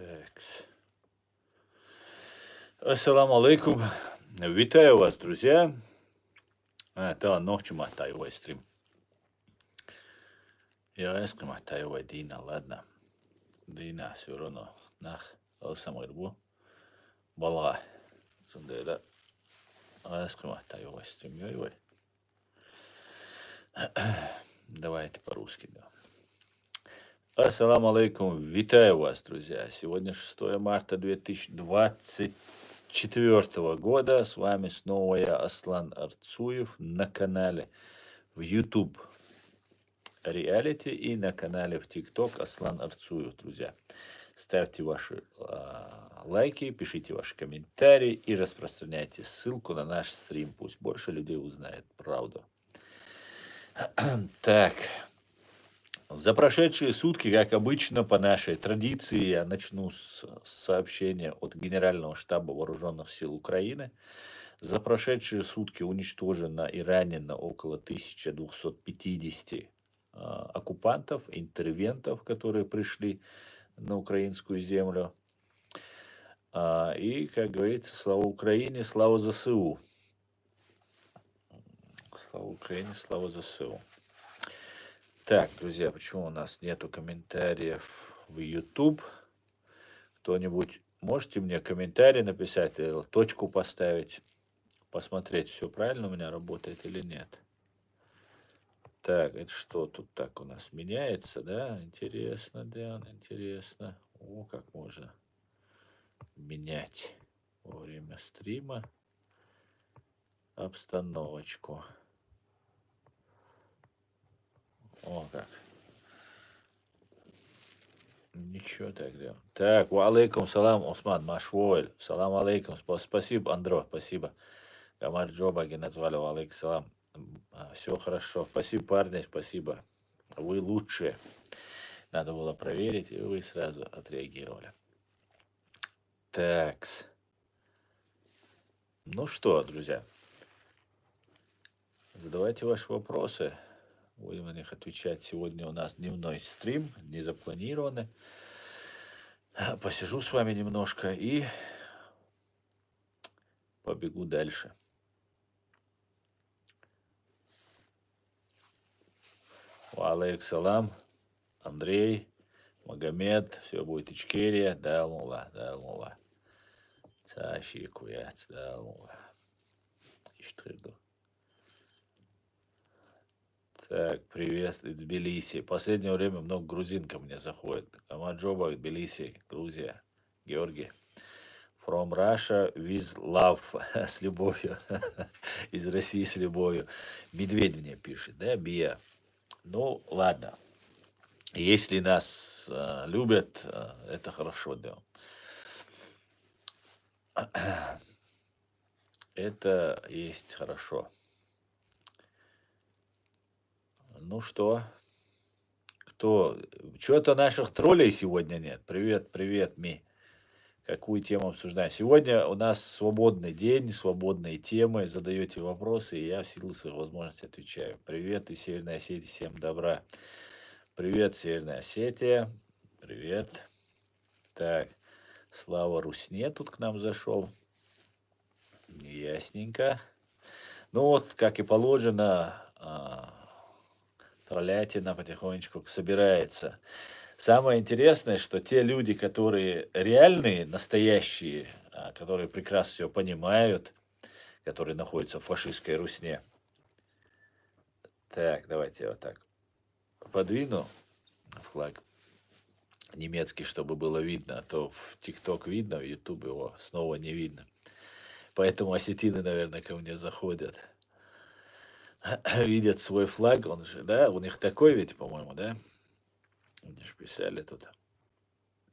Так. Ассаламу алейкум. Витаю вас, друзья. Tā ночью махтаевой стрим. Я эскри махтаевой Дина, ладно. Дина все равно. Нах, алсамырбу. Бала. Сундера. Эскри махтаевой стрим. Йой. Давайте по-русски, да. Ассаламу алейкум. Витаю вас, друзья. Сегодня 6 марта 2024 года. С вами снова я, Аслан Арцуев, на канале в YouTube Реалити и на канале в TikTok Аслан Арцуев, друзья. Ставьте ваши лайки, пишите ваши комментарии и распространяйте ссылку на наш стрим. Пусть больше людей узнает правду. Так. За прошедшие сутки, как обычно, по нашей традиции, я начну с сообщения от Генерального штаба Вооруженных сил Украины. За прошедшие сутки уничтожено и ранено около 1250 оккупантов, интервентов, которые пришли на украинскую землю. И, как говорится, слава Украине, слава ЗСУ. Слава Украине, слава ЗСУ. Так, друзья, почему у нас нету комментариев в YouTube? Кто-нибудь можете мне комментарий написать, или точку поставить, посмотреть, все правильно у меня работает или нет? Так, это что тут так у нас меняется, да? Интересно, да, интересно. О, как можно менять во время стрима обстановочку. О, как. Ничего тогда. Так, алейкум салам, Осман, Машвойль. Салам алейкум. Спасибо, Андро, спасибо. Камар Джобаги назвали, алейкум салам. Все хорошо. Спасибо, парни, спасибо. Вы лучшие. Надо было проверить, и вы сразу отреагировали. Так. Ну что, друзья, задавайте ваши вопросы. Будем на них отвечать. Сегодня у нас дневной стрим, не запланированный. Посижу с вами немножко и побегу дальше. Алейк салам, Андрей, Магомед, все будет Ичкерия, далмула. Цаши куяц, далмула. Иштырду. Так, привет, Тбилиси. В последнее время много грузин ко мне заходит. Камаджоба, Тбилиси, Грузия, Георгий. From Russia with love, с любовью. Из России с любовью. Медведь мне пишет, да, Бия. Ну, ладно. Если нас любят, это хорошо, да. Это есть хорошо. Ну что? Кто? Чего-то наших троллей сегодня нет. Привет, Ми. Какую тему обсуждаем? Сегодня у нас свободный день, свободные темы. Задаете вопросы, и я в силу своих возможностей отвечаю. Привет из Северной Осетии, всем добра. Привет, Северная Осетия. Привет. Так, Слава Русне тут к нам зашел. Ясненько. Ну вот, как и положено, троллятина потихонечку собирается. Самое интересное, что те люди, которые реальные, настоящие, которые прекрасно все понимают, которые находятся в фашистской русне. Так, давайте я вот так подвину флаг немецкий, чтобы было видно, а то в ТикТок видно, в Ютуб его снова не видно. Поэтому осетины, наверное, ко мне заходят. Видят свой флаг, он же, да, у них такой ведь, по-моему, да? Мне же писали тут.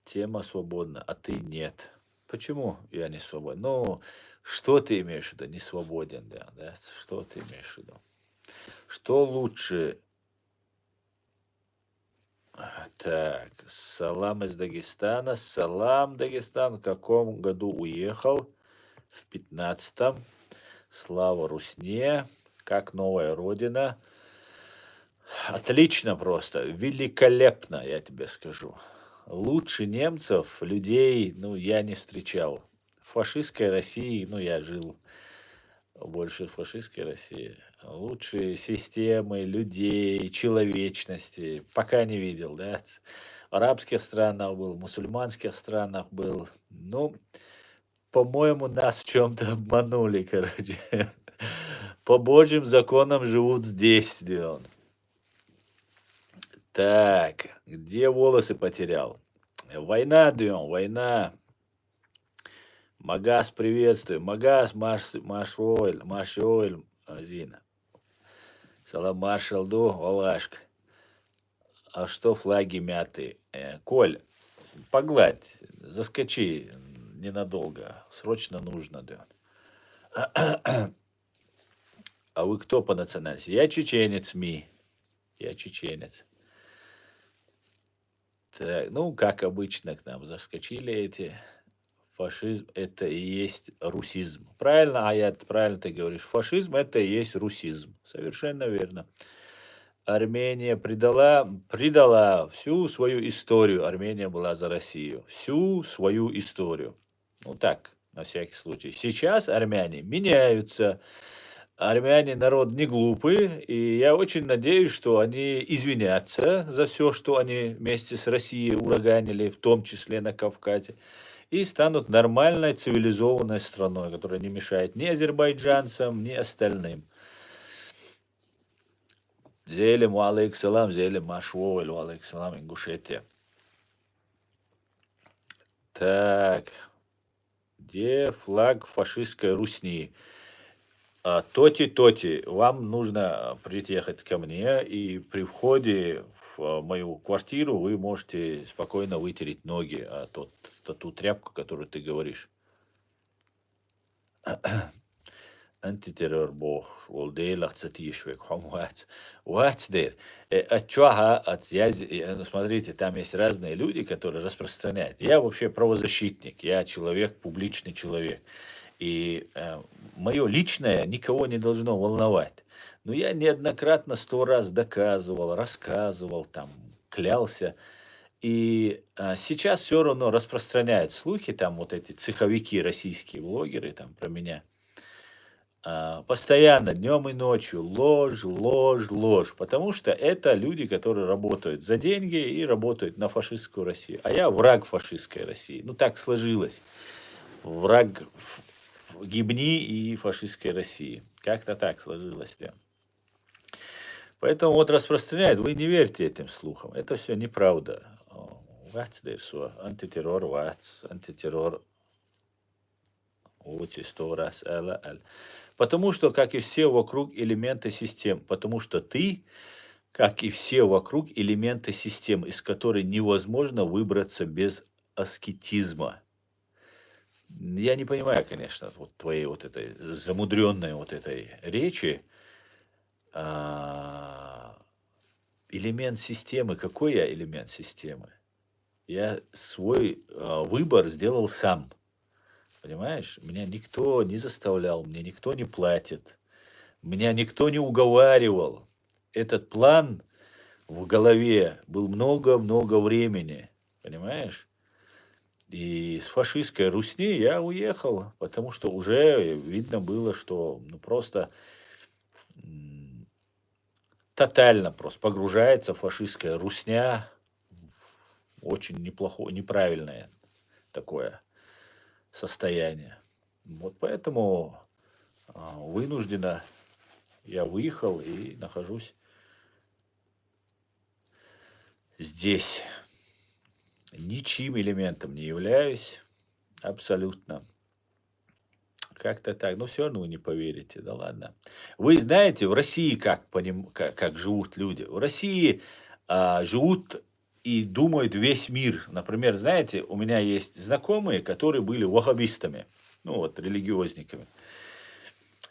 Тема свободна, а ты нет. Почему я не свободен? Ну, что ты имеешь в виду? Не свободен, да? Что ты имеешь в виду? Что лучше? Так, салам из Дагестана. Салам, Дагестан. В каком году уехал? В 15-м. Слава Русне. Как новая родина. Отлично просто. Великолепно, я тебе скажу. лучше немцев людей, ну, я не встречал. В фашистской России, ну, я жил больше в фашистской России. Лучшие системы людей, человечности пока не видел, да. В арабских странах был, в мусульманских странах был. Ну, по-моему, нас в чем-то обманули, короче. По Божьим законам живут здесь, где он. Так, где волосы потерял? Война, Дион, война. Магаз, приветствую. Магаз, Машойль, Зина. Салам Маршалду, Олашка. А что флаги мятые? Коль, погладь, заскочи ненадолго. Срочно нужно, Дион. А вы кто по национальности? Я чеченец, Я чеченец. Так, ну, как обычно, к нам заскочили эти. Фашизм — это и есть русизм. Правильно, Аят, правильно ты говоришь. Фашизм — это и есть русизм. Совершенно верно. Армения предала всю свою историю. Армения была за Россию. Всю свою историю. Ну так, на всякий случай. Сейчас армяне меняются. Армяне народ не глупый, и я очень надеюсь, что они извинятся за все, что они вместе с Россией ураганили, в том числе на Кавказе, и станут нормальной цивилизованной страной, которая не мешает ни азербайджанцам, ни остальным. Зелем, алейк салам, зелем, машвоэль, алейк салам, Ингушетия. Так, где флаг фашистской Русни? Тоти, вам нужно приехать ко мне, и при входе в мою квартиру вы можете спокойно вытереть ноги, ту тряпку, которую ты говоришь. Антитеррор бог, волдейлах цатишвек, хомвац, вацдер. Отчуага, смотрите, там есть разные люди, которые распространяют. Я вообще правозащитник, я человек, публичный человек. И мое личное никого не должно волновать. Но я неоднократно 100 раз доказывал, рассказывал, там, клялся. И сейчас все равно распространяют слухи, там вот эти цеховики, российские блогеры, там про меня. Постоянно, днем и ночью, ложь, ложь, ложь. Потому что это люди, которые работают за деньги и работают на фашистскую Россию. А я враг фашистской России. Ну так сложилось. Враг гибни и фашистской России. Как-то так сложилось. Да. Поэтому вот распространяют, вы не верьте этим слухам. Это все неправда. Антитеррор, антитеррор. Вот и 100 раз. Потому что, как и все вокруг элементы систем. Потому что ты, как и все вокруг элементы систем, из которой невозможно выбраться без аскетизма. Я не понимаю, конечно, вот твоей вот этой замудренной вот этой речи. Элемент системы. Какой я элемент системы? Я свой выбор сделал сам. Понимаешь? Меня никто не заставлял, мне никто не платит. Меня никто не уговаривал. Этот план в голове был много-много времени. Понимаешь? И с фашистской Русни я уехал, потому что уже видно было, что ну, просто тотально просто погружается фашистская Русня в очень неплохое, неправильное такое состояние. Вот поэтому вынужденно я выехал и нахожусь здесь. Ничьим элементом не являюсь. Абсолютно. Как-то так. Но все равно вы не поверите. Да ладно. Вы знаете, в России как живут люди? В России живут и думают весь мир. Например, знаете, у меня есть знакомые, которые были ваххабистами. Ну вот, религиозниками.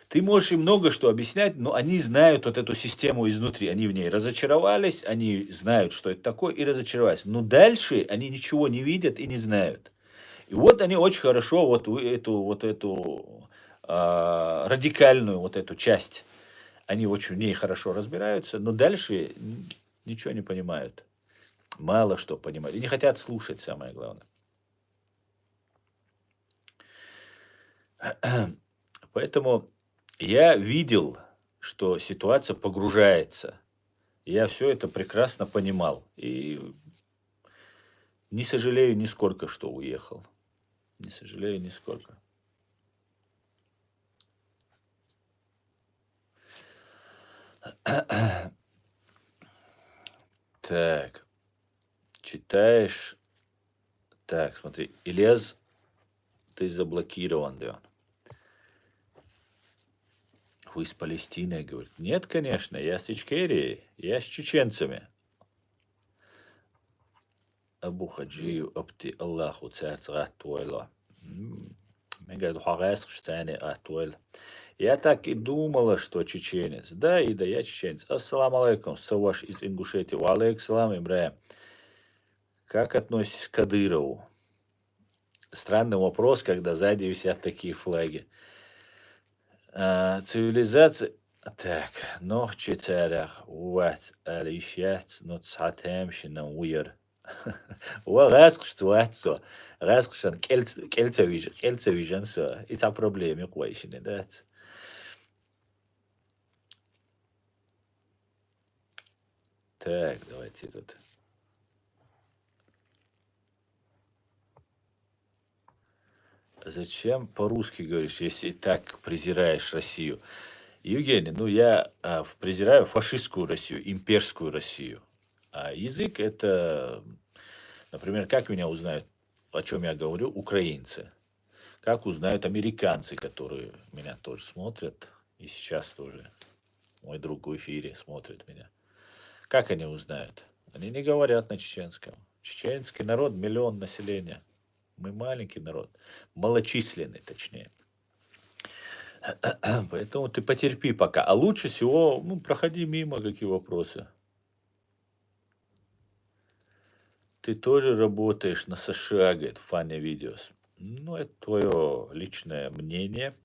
Ты можешь им много что объяснять, но они знают вот эту систему изнутри. Они в ней разочаровались, они знают, что это такое, и разочаровались. Но дальше они ничего не видят и не знают. И вот они очень хорошо вот эту радикальную вот эту часть, они очень в ней хорошо разбираются, но дальше ничего не понимают. мало что понимают. И не хотят слушать, самое главное. Поэтому я видел, что ситуация погружается. Я все это прекрасно понимал. И не сожалею нисколько, что уехал. Не сожалею нисколько. Так, читаешь. Так, смотри, Ильяс, ты заблокирован, да. Вы с Палестиной, говорит. Нет, конечно, я с Ичкерией, я с чеченцами. Абу Хаджию Абти Аллаху Царцратуэла. Мега Духареск Штане Атуэль. Я так и думала, что чеченец. Да, Ида, я чеченец. Ассаламу алейкум, Саваш из Ингушетии. Ва алейкум салам, Ибраим. Как относитесь к Кадырову? Странный вопрос, когда сзади висят такие флаги. Цивилизация... Так, нох читарах, уат алишят, ноцхатем шинам уир. Уа расқш туатсо. Расқшан кельцевижен со. И та проблема квайшины, да? Так, давайте тут. Зачем по-русски говоришь, если и так презираешь Россию? Евгений, ну я презираю фашистскую Россию, имперскую Россию. А язык это, например, как меня узнают, о чем я говорю, украинцы. Как узнают американцы, которые меня тоже смотрят. И сейчас тоже мой друг в эфире смотрит меня. Как они узнают? Они не говорят на чеченском. Чеченский народ, миллион населения. Мы маленький народ. Малочисленный, точнее. Поэтому ты потерпи пока. А лучше всего, ну, проходи мимо, какие вопросы. Ты тоже работаешь на США, говорит, Фаня Видеос. Ну, это твое личное мнение.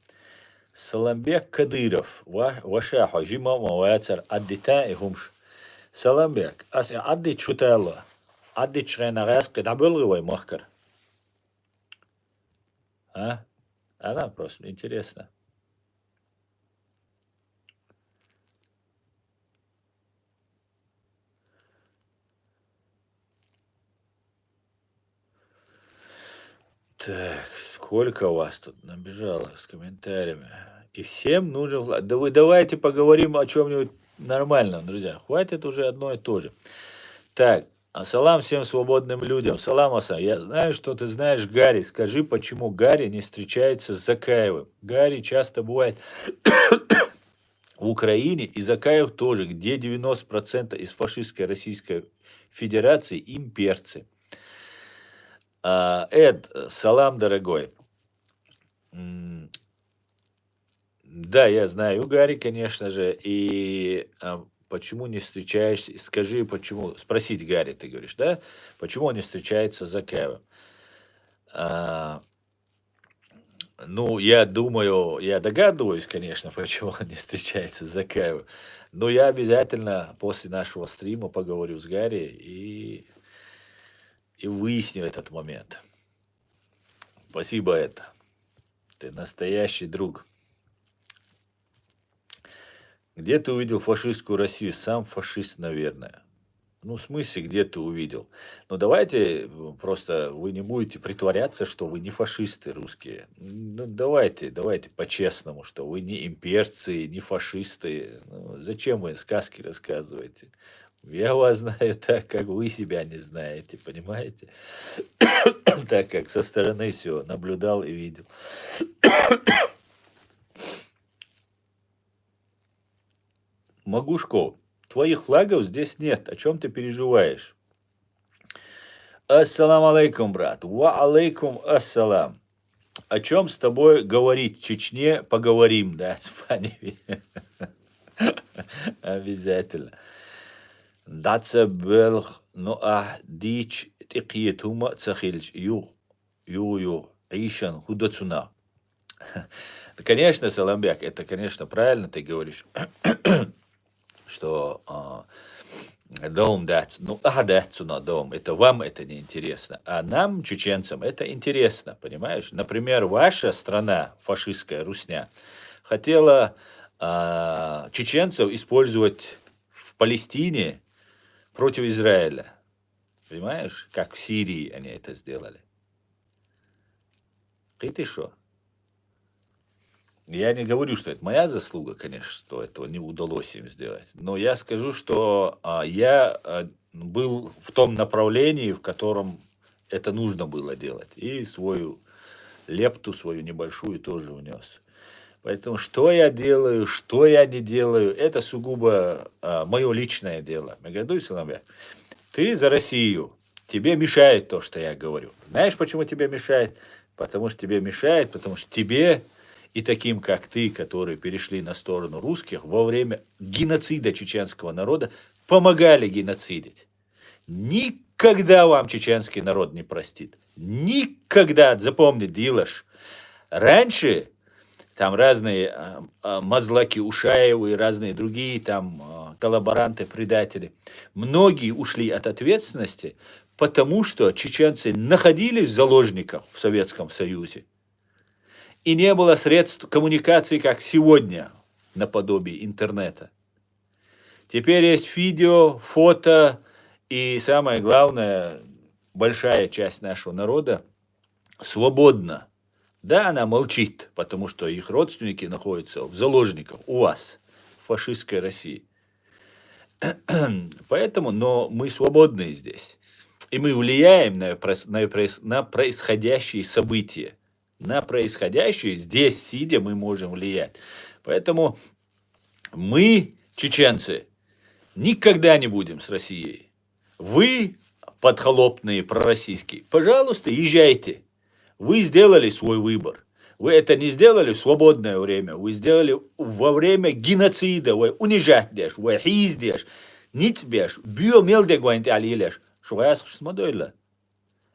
Саламбек Кадыров. Ваша хажима мавацар аддита и хумш. Саламбек. Ас аддит шутала. Аддит шренарас кедабылгывай махкар. А? Она просто интересно. Так, сколько вас тут набежало с комментариями? И всем нужен Влад. Да вы давайте поговорим о чем-нибудь нормальном, друзья. Хватит уже одно и то же. Так, ассалам всем свободным людям. Салам, Асан. Я знаю, что ты знаешь Гарри. Скажи, почему Гарри не встречается с Закаевым? Гарри часто бывает в Украине, и Закаев тоже, где 90% из фашистской Российской Федерации имперцы. Эд, салам, дорогой. Да, я знаю Гарри, конечно же, и почему не встречаешься, скажи, почему, спросить Гарри, ты говоришь, да, почему он не встречается с Закаевым? А, Ну, я думаю, я догадываюсь, конечно, почему он не встречается с Закаевым, но я обязательно после нашего стрима поговорю с Гарри и выясню этот момент. Спасибо, это. Ты настоящий друг. Где ты увидел фашистскую Россию? Сам фашист, наверное. Ну, в смысле, где ты увидел? Ну, давайте просто вы не будете притворяться, что вы не фашисты русские. Ну, давайте по-честному, что вы не имперцы, не фашисты. Ну, зачем вы сказки рассказываете? Я вас знаю так, как вы себя не знаете, понимаете? Так как со стороны все наблюдал и видел. Могушко, твоих флагов здесь нет. О чем ты переживаешь? Ассалам алейкум, брат. Ва алейкум ассалам. О чем с тобой говорить? В Чечне поговорим, да, с Фаней? Обязательно. Даца белх, ну дич тикиетума цахильч ю, ишан худацуна. Конечно, Саламбек, это, конечно, правильно ты говоришь, что Дом дать. Ну, дать на дом. Это вам это не интересно. А нам, чеченцам, это интересно, понимаешь? Например, ваша страна, фашистская Русня, хотела чеченцев использовать в Палестине против Израиля. Понимаешь? Как в Сирии они это сделали. И ты что? Я не говорю, что это моя заслуга, конечно, что этого не удалось им сделать. Но я скажу, что я был в том направлении, в котором это нужно было делать. И свою лепту, свою небольшую тоже внес. Поэтому что я делаю, что я не делаю, это сугубо мое личное дело. Мегадуй Саламбек, ты за Россию. Тебе мешает то, что я говорю. Знаешь, почему тебе мешает? Потому что тебе мешает, потому что тебе и таким, как ты, которые перешли на сторону русских, во время геноцида чеченского народа помогали геноцидить. Никогда вам чеченский народ не простит. Никогда, запомни, Дилаш. Раньше там разные Мазлаки Ушаевы и разные другие там коллаборанты, предатели. Многие ушли от ответственности, потому что чеченцы находились в заложниках в Советском Союзе. И не было средств коммуникации, как сегодня, наподобие интернета. Теперь есть видео, фото, и самое главное, большая часть нашего народа свободна. Да, она молчит, потому что их родственники находятся в заложниках у вас, в фашистской России. Поэтому, но мы свободны здесь. И мы влияем на происходящие события. На происходящее здесь, сидя, мы можем влиять. Поэтому мы, чеченцы, никогда не будем с Россией. Вы, подхолопные пророссийские, пожалуйста, езжайте. Вы сделали свой выбор. Вы это не сделали в свободное время. Вы сделали во время геноцида. Вы унижать дешь, вы хиздешь. Ниц беш, биомелде гуанти алилеш. Шуяс шмадойла.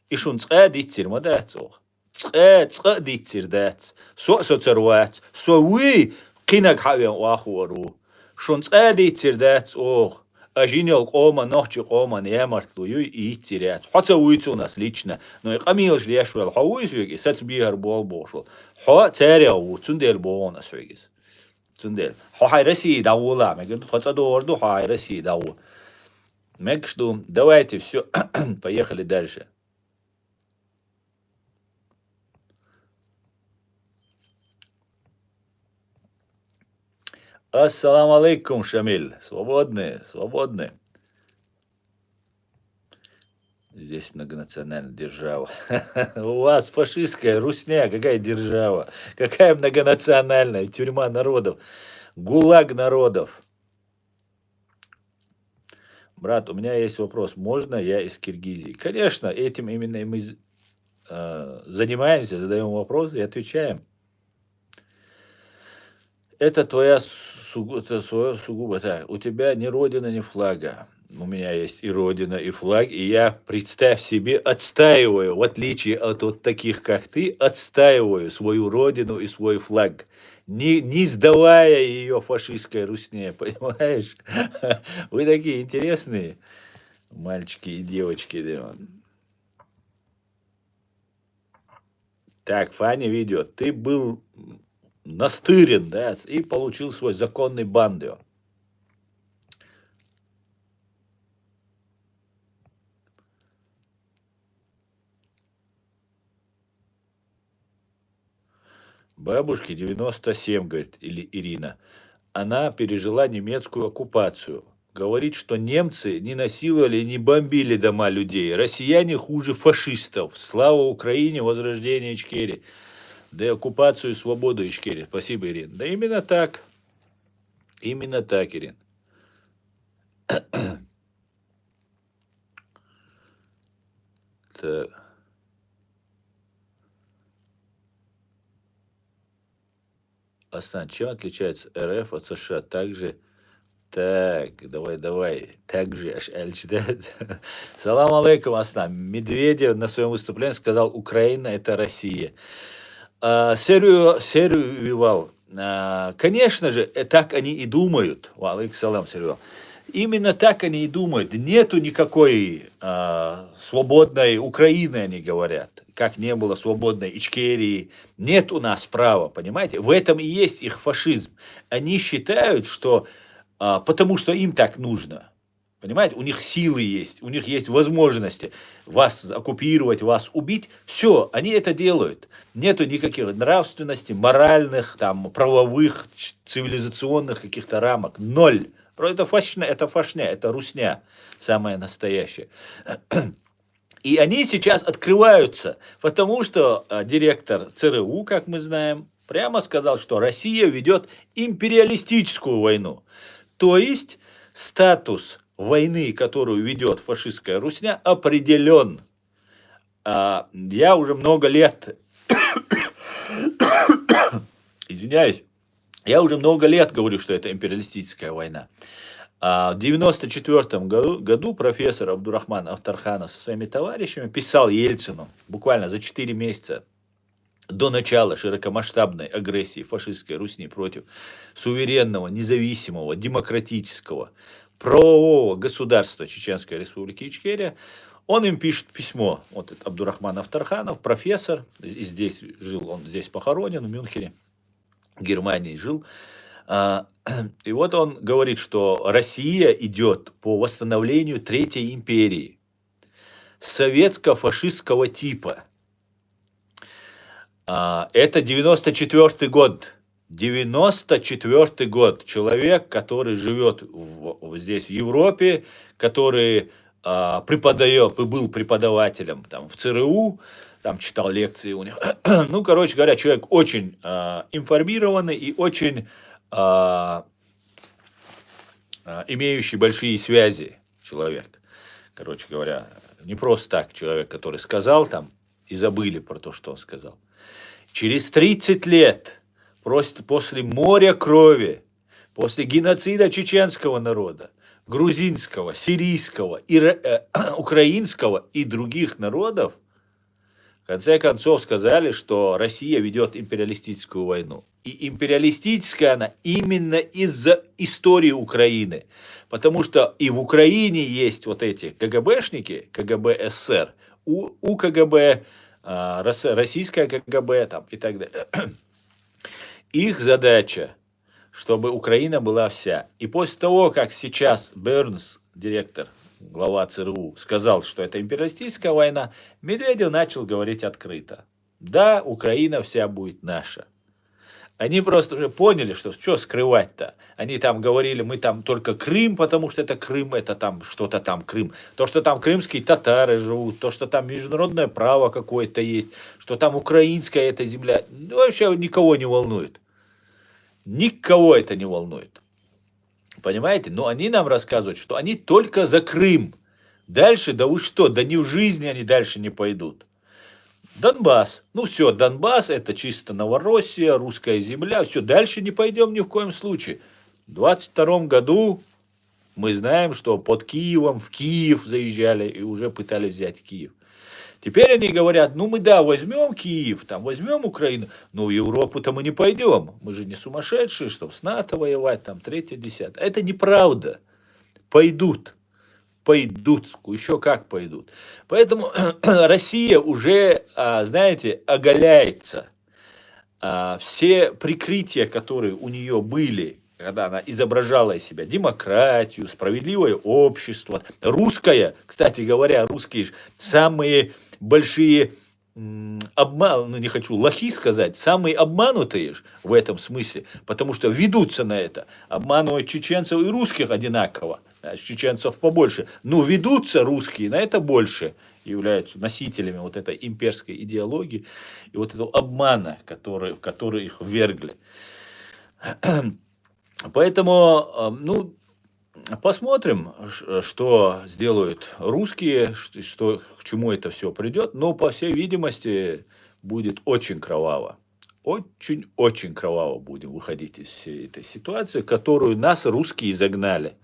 И шун цадитсир мадацох. Цадитсир дац. Соцервац. Вы кинак хавен уахуару. Шун цадитсир дац ох. Ажинел кома, нохчи кома, немартлую и терять. Хотя уйти у нас лично, но и камилш лешвел, хауисвеги, сацбихар бол бошел. Ха царяу, цундел бона свегис. Цундел. Хай России даула, мы говорим, хотя дорду хай России дау. Мы что, давайте все, поехали дальше. Ассаламу алейкум, Шамиль. Свободные, свободные. Здесь многонациональная держава. У вас фашистская Русня, какая держава? Какая многонациональная тюрьма народов? ГУЛАГ народов. Брат, у меня есть вопрос. Можно я из Киргизии? Конечно, этим именно и мы занимаемся, задаем вопросы и отвечаем. Это твоя сугубо так. У тебя ни родина, ни флага. У меня есть и родина, и флаг, и я, представь себе, отстаиваю, в отличие от вот таких, как ты, отстаиваю свою родину и свой флаг, не сдавая ее фашистской Русне, понимаешь? Вы такие интересные мальчики и девочки. Да. Так, Фаня видео, ты был настырен, да, и получил свой законный бандио. Бабушке 97, говорит Ирина. Она пережила немецкую оккупацию. Говорит, что немцы не насиловали, не бомбили дома людей. Россияне хуже фашистов. Слава Украине, возрождение Ичкерии. Да и оккупацию и свободу Ичкерии. Спасибо, Ирина. Да именно так. Именно так, Ирина. Так. Астан, чем отличается РФ от США? Также, так, давай, также, аж альчдать. Салам алейкум, Астан. Медведев на своем выступлении сказал, Украина это Россия. Сервивал. Конечно же, так они и думают. Алейкум салам, Сервивал. Именно так они и думают. Нету никакой свободной Украины, они говорят, как не было свободной Ичкерии. Нет у нас права, понимаете? В этом и есть их фашизм. Они считают, что потому что им так нужно. Понимаете, у них силы есть, у них есть возможности вас оккупировать, вас убить. Все, они это делают. Нету никаких нравственностей, моральных, там, правовых, цивилизационных каких-то рамок. Ноль. Это фашня, это русня самая настоящая. И они сейчас открываются, потому что директор ЦРУ, как мы знаем, прямо сказал, что Россия ведет империалистическую войну. То есть статус войны, которую ведет фашистская Русня, определен. Я уже много лет, извиняюсь, я уже много лет говорю, что это империалистическая война. В 1994 году профессор Абдурахман Автарханов со своими товарищами писал Ельцину, буквально за 4 месяца до начала широкомасштабной агрессии фашистской Русни против суверенного, независимого, демократического, правового государства Чеченской Республики Ичкерия, он им пишет письмо. Вот этот Абдурахман Автарханов, профессор, здесь жил, он здесь похоронен, в Мюнхене, в Германии жил. И вот он говорит, что Россия идет по восстановлению Третьей империи, советско-фашистского типа. Это 94 год. 94 год. Человек, который живет здесь, в Европе, который был преподавателем там, в ЦРУ, там читал лекции у него. Ну, короче говоря, человек очень информированный и очень имеющий большие связи человек. Короче говоря, не просто так человек, который сказал там, и забыли про то, что он сказал. Через 30 лет, после моря крови, после геноцида чеченского народа, грузинского, сирийского, украинского и других народов, в конце концов сказали, что Россия ведет империалистическую войну. И империалистическая она именно из-за истории Украины. Потому что и в Украине есть вот эти КГБшники, КГБ СССР, у КГБ, российское КГБ там, и так далее. Их задача, чтобы Украина была вся. И после того, как сейчас Бернс, директор, глава ЦРУ, сказал, что это империалистическая война, Медведев начал говорить открыто. Да, Украина вся будет наша. Они просто уже поняли, что скрывать-то. Они там говорили, мы там только Крым, потому что это Крым, это там что-то там Крым. То, что там крымские татары живут, то, что там международное право какое-то есть, что там украинская эта земля, ну, вообще никого не волнует. Никого это не волнует. Понимаете? Но они нам рассказывают, что они только за Крым. Дальше, да вы что, да ни в жизни они дальше не пойдут. Донбасс. Ну все, Донбасс это чисто Новороссия, русская земля. Все, дальше не пойдем ни в коем случае. В 22 году мы знаем, что под Киевом, в Киев заезжали и уже пытались взять Киев. Теперь они говорят, ну мы да, возьмем Киев, там возьмем Украину, но в Европу-то мы не пойдем. Мы же не сумасшедшие, чтобы с НАТО воевать, там, третье, десятое. Это неправда. Пойдут. Пойдут, еще как пойдут. Поэтому Россия уже, знаете, оголяется. Все прикрытия, которые у нее были, когда она изображала из себя демократию, справедливое общество, русское, кстати говоря, русские самые большие ну не хочу лохи сказать, самые обманутые в этом смысле, потому что ведутся на это, обманывают чеченцев и русских одинаково, чеченцев побольше, но ведутся русские на это больше, являются носителями вот этой имперской идеологии и вот этого обмана, в который их ввергли. Поэтому, ну, посмотрим, что сделают русские, к чему это все придет. Но, по всей видимости, будет очень кроваво. Очень-очень кроваво будем выходить из всей этой ситуации, в которую нас русские загнали.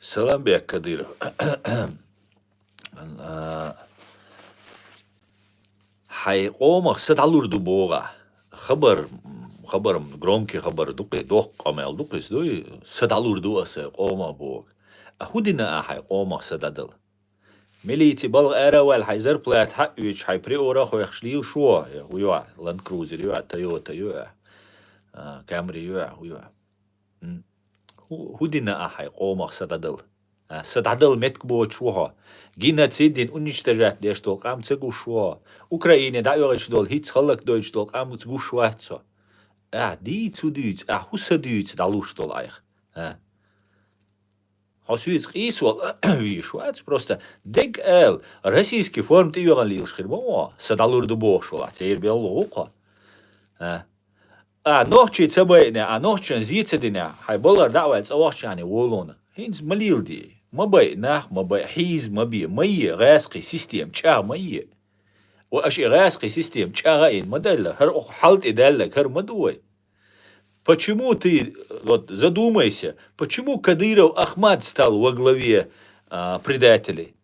Salambek Kadyrov. حيقوم ستعلور دبوغا خبر громкий خبر دقي دوق قمال دقيس دوي ستعلور دو أس قوم بوغ أخدنا حيقوم ستعدل مليتي بلغ أروال حيزر بلات حقوش حيبري أورا خويخشليل شو ويوع لاند كروزر يوع تويوتا يوع كامري يوع ويوع هدنا حيقوم ستعدل ستعدل متكبو شوها جينا تسيدين уничтожать ديش دول قام تسقو شوها أوكرانيا دايوغش دول هيت خلق دوش دول قام تسقو شواتسو ديتسو ديتس حوسا ديتس دالوش دول ايخ حسويتس قيسول вишуац просто дег эл российский форм тиёган лилш хирмо садалур дубох шула цейр беллоqa нохчи цабайне нохчен зицедине хайболар давац авахчани волона хинз малилди мабай нах мабай хиз маби май غاسقي систем ча май واشي غاسقي систем чагаин модельла хар халт идаллак хар мадуй. Почему ты, вот задумайся, почему Кадыров Ахмад стал во главе предателей?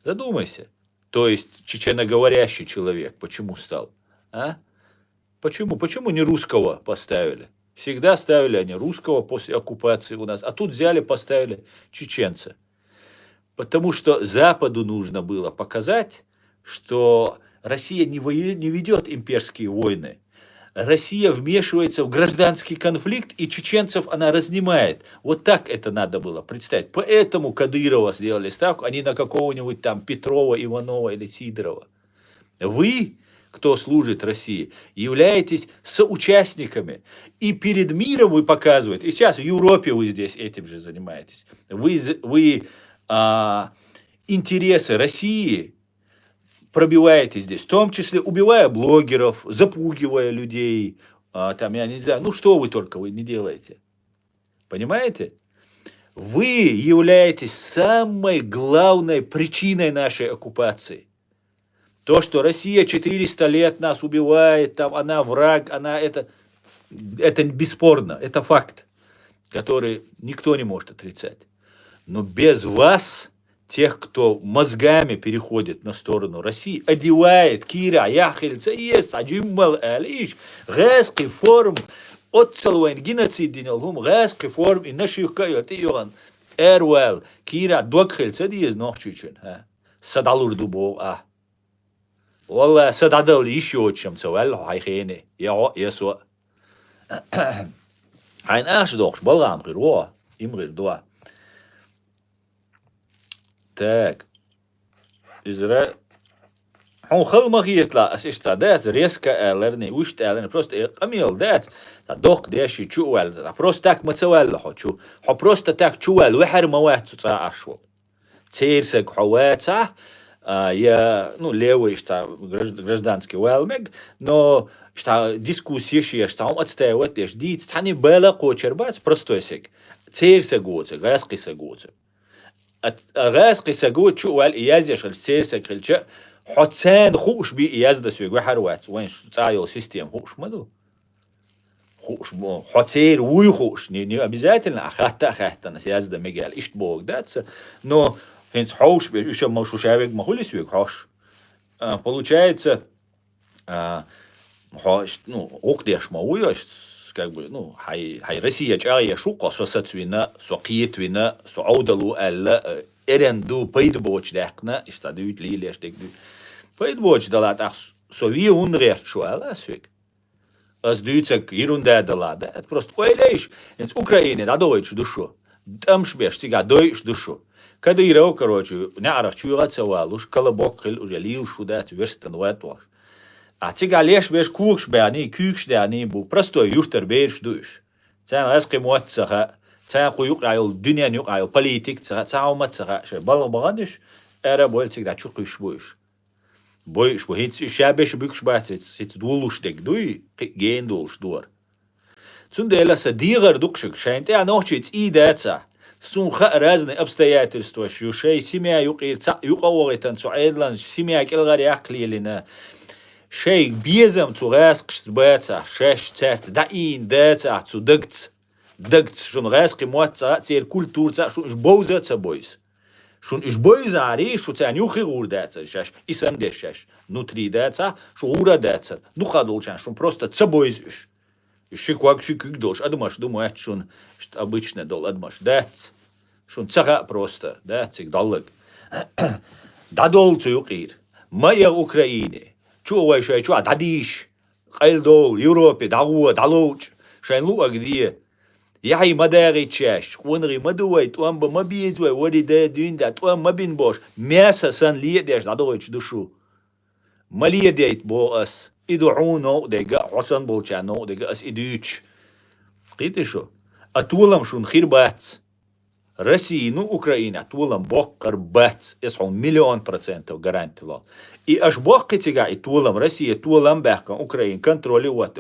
Задумайся. То есть чеченоговорящий человек, почему стал? Почему? Почему не русского поставили? Всегда ставили они русского после оккупации у нас, а тут взяли, поставили чеченца. Потому что Западу нужно было показать, что Россия не ведет имперские войны. Россия вмешивается в гражданский конфликт, и чеченцев она разнимает. Вот так это надо было представить. Поэтому Кадырова сделали ставку, а не на какого-нибудь там Петрова, Иванова или Сидорова. Вы, кто служит России, являетесь соучастниками. И перед миром вы показываете, и сейчас в Европе вы здесь этим же занимаетесь. Вы интересы России пробиваете здесь, в том числе убивая блогеров, запугивая людей, там, я не знаю, что вы только не делаете. Понимаете? Вы являетесь самой главной причиной нашей оккупации. То, что Россия 400 лет нас убивает, там, она враг, это бесспорно, это факт, который никто не может отрицать. Но без вас, тех, кто мозгами переходит на сторону России, одевает кира, яхельца, есть, аджиммал, алиш, газский форм, отцелуэн, геноцид, газский форм, и наших кайот, и йоган, эрвел, кира, докхельца, диез, нохчучен, садалур дубов, Wallah, сададал еще чем цевел, хайхене, ясо. Хайн аш дохш, балгам гирво, им гирдва. Так, Израиль. Он халмахиетла, асишта дат, резко элерни, ушт элерни, просто камил дат, дох деши чуэл, просто так мацевел хочу, просто так чуэл, вехер мават цуца ашвол. Цейрсек хаваца, я, левый, что гражданский уэлмег, но что дискуссия, что он отстаивает, лишь дит, тани бела кочербац, простой сек, цейрсек гоце, гаски гоце. غاسقي سجود شو قال إيازيش السيرسك الشيء حسان خوش بي إياز ده سوي وحروات وين تعيو سيستم خوش مدو خوش بو حسير وي خوش ني обязательно أخذت أنا سياز ده مجال إيش بوق داتس но هنس خوش بي إيش ما شو شابك ما هو سوي خوش получается خوش أقديش ما ويش как бы, хай Россия чая шука сосацвина, сокиетвина, соаудалу алла, эренду пайдбоч дакна, истадуют лилеш декду. Пайдбоч далат ах сови унрерт шуала свек. Аз дюцак ирунда далада. Это просто ойлейш. Инс Украине да дойч душу. Там шбеш сига дойч душу. Кадыров, короче, нара чуйгат савалуш, колобок хил уже лил шудат верстан ватваш. Тига леш беш кукш бани, кукш дани бу, простой юштер беш душ. Цан раски муатсаха, цан хуюк айол, дюня нюк айол, политик, цауматсаха, ше балабагадыш, эра бойлцик да чукуш буш. Бойш, бу хитс шабеш букш бацец, хитс дулуш дек дуй, ген дулш дуар. Цундела са дигар дукшик, шайнте анохчиц и даца. Сунха разные обстоятельства, шей семья юкир, юкавогитан, суэдлан, семья келгари аклилина. Шей безом цу раскш бэца, шеш церц, да ин дэца, цу дэгц. Dagts schon reiske moatsa, cer kulturza, schon ich bouzatsa boys. Schon ich boizari, schon cer njuchi urdatsa, šeš, isam dešeš, nutri datsa, schon uradatsa, нухадолчан, schon просто ца boiziš. Шиквак шикик дош, адмаш, думаю, это schon обычно дол, адмаш, дац. Schon цага просто, да, цик доллаг. Да дол цюкир. Моя Украине. Чувай шай, чува, дадиш. Хайл дол, Европе, дауа, далоч. Шайн луа где. Яхи мадари чаш, хунри мадуай, туамба мабизвай, вори да дюнда, туам мабин бош. Мясо сан лиедеш, дадоич душу. Малиедейт бо ас. Идууно, дега, хосан болчано, дега ас идуч. Қиты шо? Атулам шун хирбац. Россия, ну, Украина, тулам боккар бац, эсхол 1,000,000% гарантило. И аж бокки тига, и тулам Россия, тулам бэхкан, Украина, контроле вот.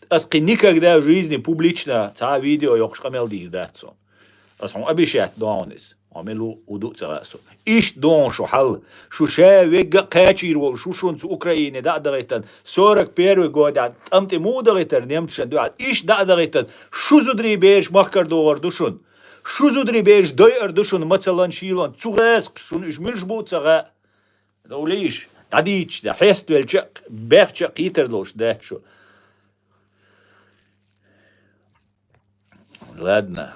Аски никогда в жизни публично ца видео йокшкамел дирдацо. Асхол обещать донис. عملوا ودوء تغاسو إيش دون شو حل شو شاويق قاچير وال شو شون سو أوكرايني دا دغيتن سورك بيرو قودات أمتي مو دغيتن نيمتشن دوات إيش دا دغيتن شو زدري بيش مخكر دوار دوشون شو زدري بيش دوير دوشون مثلا شيلون تغاسق شون إيش ملش بو تغا دوليش داديش دا حيست والشق بيخ شق يتردلوش دا شو ладно.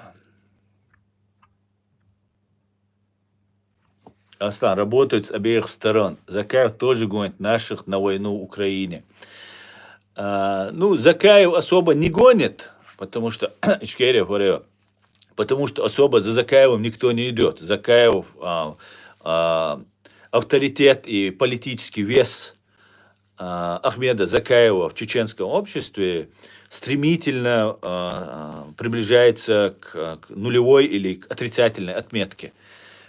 Аслан, работают с обеих сторон. Закаев тоже гонит наших на войну в Украине. Ну, Закаев особо не гонит, потому что, Ичкерия говорю, потому что особо за Закаевым никто не идет. Закаев авторитет и политический вес Ахмеда Закаева в чеченском обществе стремительно приближается к нулевой или к отрицательной отметке.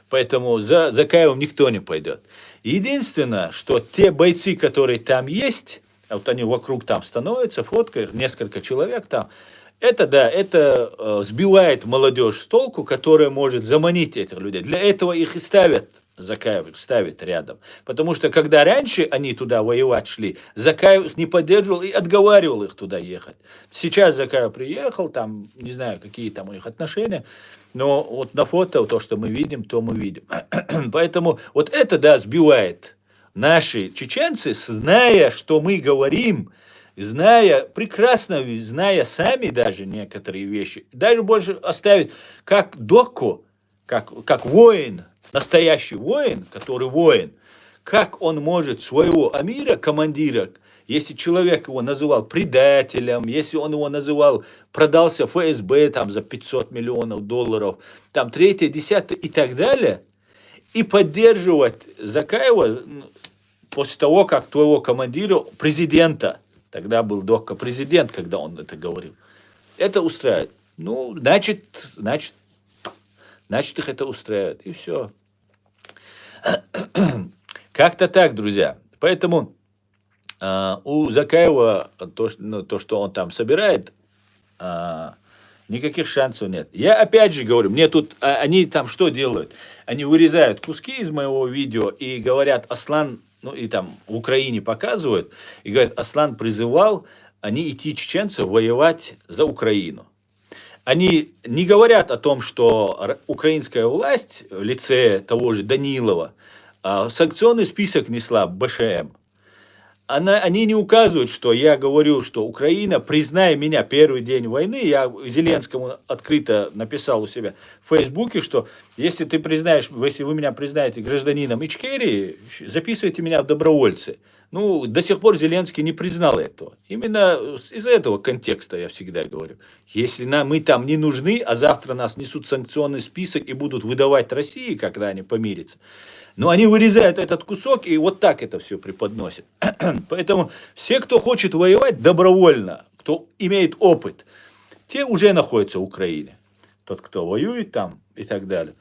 Поэтому за Закаевым никто не пойдет. Единственное, что те бойцы, которые там есть, вот они вокруг там становятся, фоткают, несколько человек там, это да, это сбивает молодежь с толку, которая может заманить этих людей. Для этого их и ставят, Закаев их ставит рядом. Потому что когда раньше они туда воевать шли, Закаев их не поддерживал и отговаривал их туда ехать. Сейчас Закаев приехал, там, не знаю, какие там у них отношения, но вот на фото то, что мы видим, то мы видим. Поэтому вот это, да, сбивает наши чеченцы, зная, что мы говорим, зная, прекрасно, зная сами даже некоторые вещи, даже больше оставить как доку, как воин, настоящий воин, который воин, как он может своего амира, командира, если человек его называл предателем, если он его называл, продался ФСБ там за 500 миллионов долларов, там третье, десятое и так далее, и поддерживать Закаева после того, как твоего командира, президента, тогда был Дока президент, когда он это говорил, это устраивает. Ну, значит их это устраивает, и все. Как-то так, друзья. Поэтому у Закаева то, что он там собирает, никаких шансов нет. Я опять же говорю, мне тут, они там что делают? Они вырезают куски из моего видео и говорят, Аслан, ну и там в Украине показывают, и говорят, Аслан призывал идти чеченцев воевать за Украину. Они не говорят о том, что украинская власть в лице того же Данилова санкционный список несла БШМ. Они не указывают, что я говорю, что Украина, признай меня первый день войны, я Зеленскому открыто написал у себя в Фейсбуке, что если вы меня признаете гражданином Ичкерии, записывайте меня в добровольцы. Ну, до сих пор Зеленский не признал этого. Именно из этого контекста я всегда говорю. Если мы там не нужны, а завтра нас несут санкционный список и будут выдавать России, когда они помирятся, но они вырезают этот кусок и вот так это все преподносят. Поэтому все, кто хочет воевать добровольно, кто имеет опыт, те уже находятся в Украине. Тот, кто воюет там и так далее.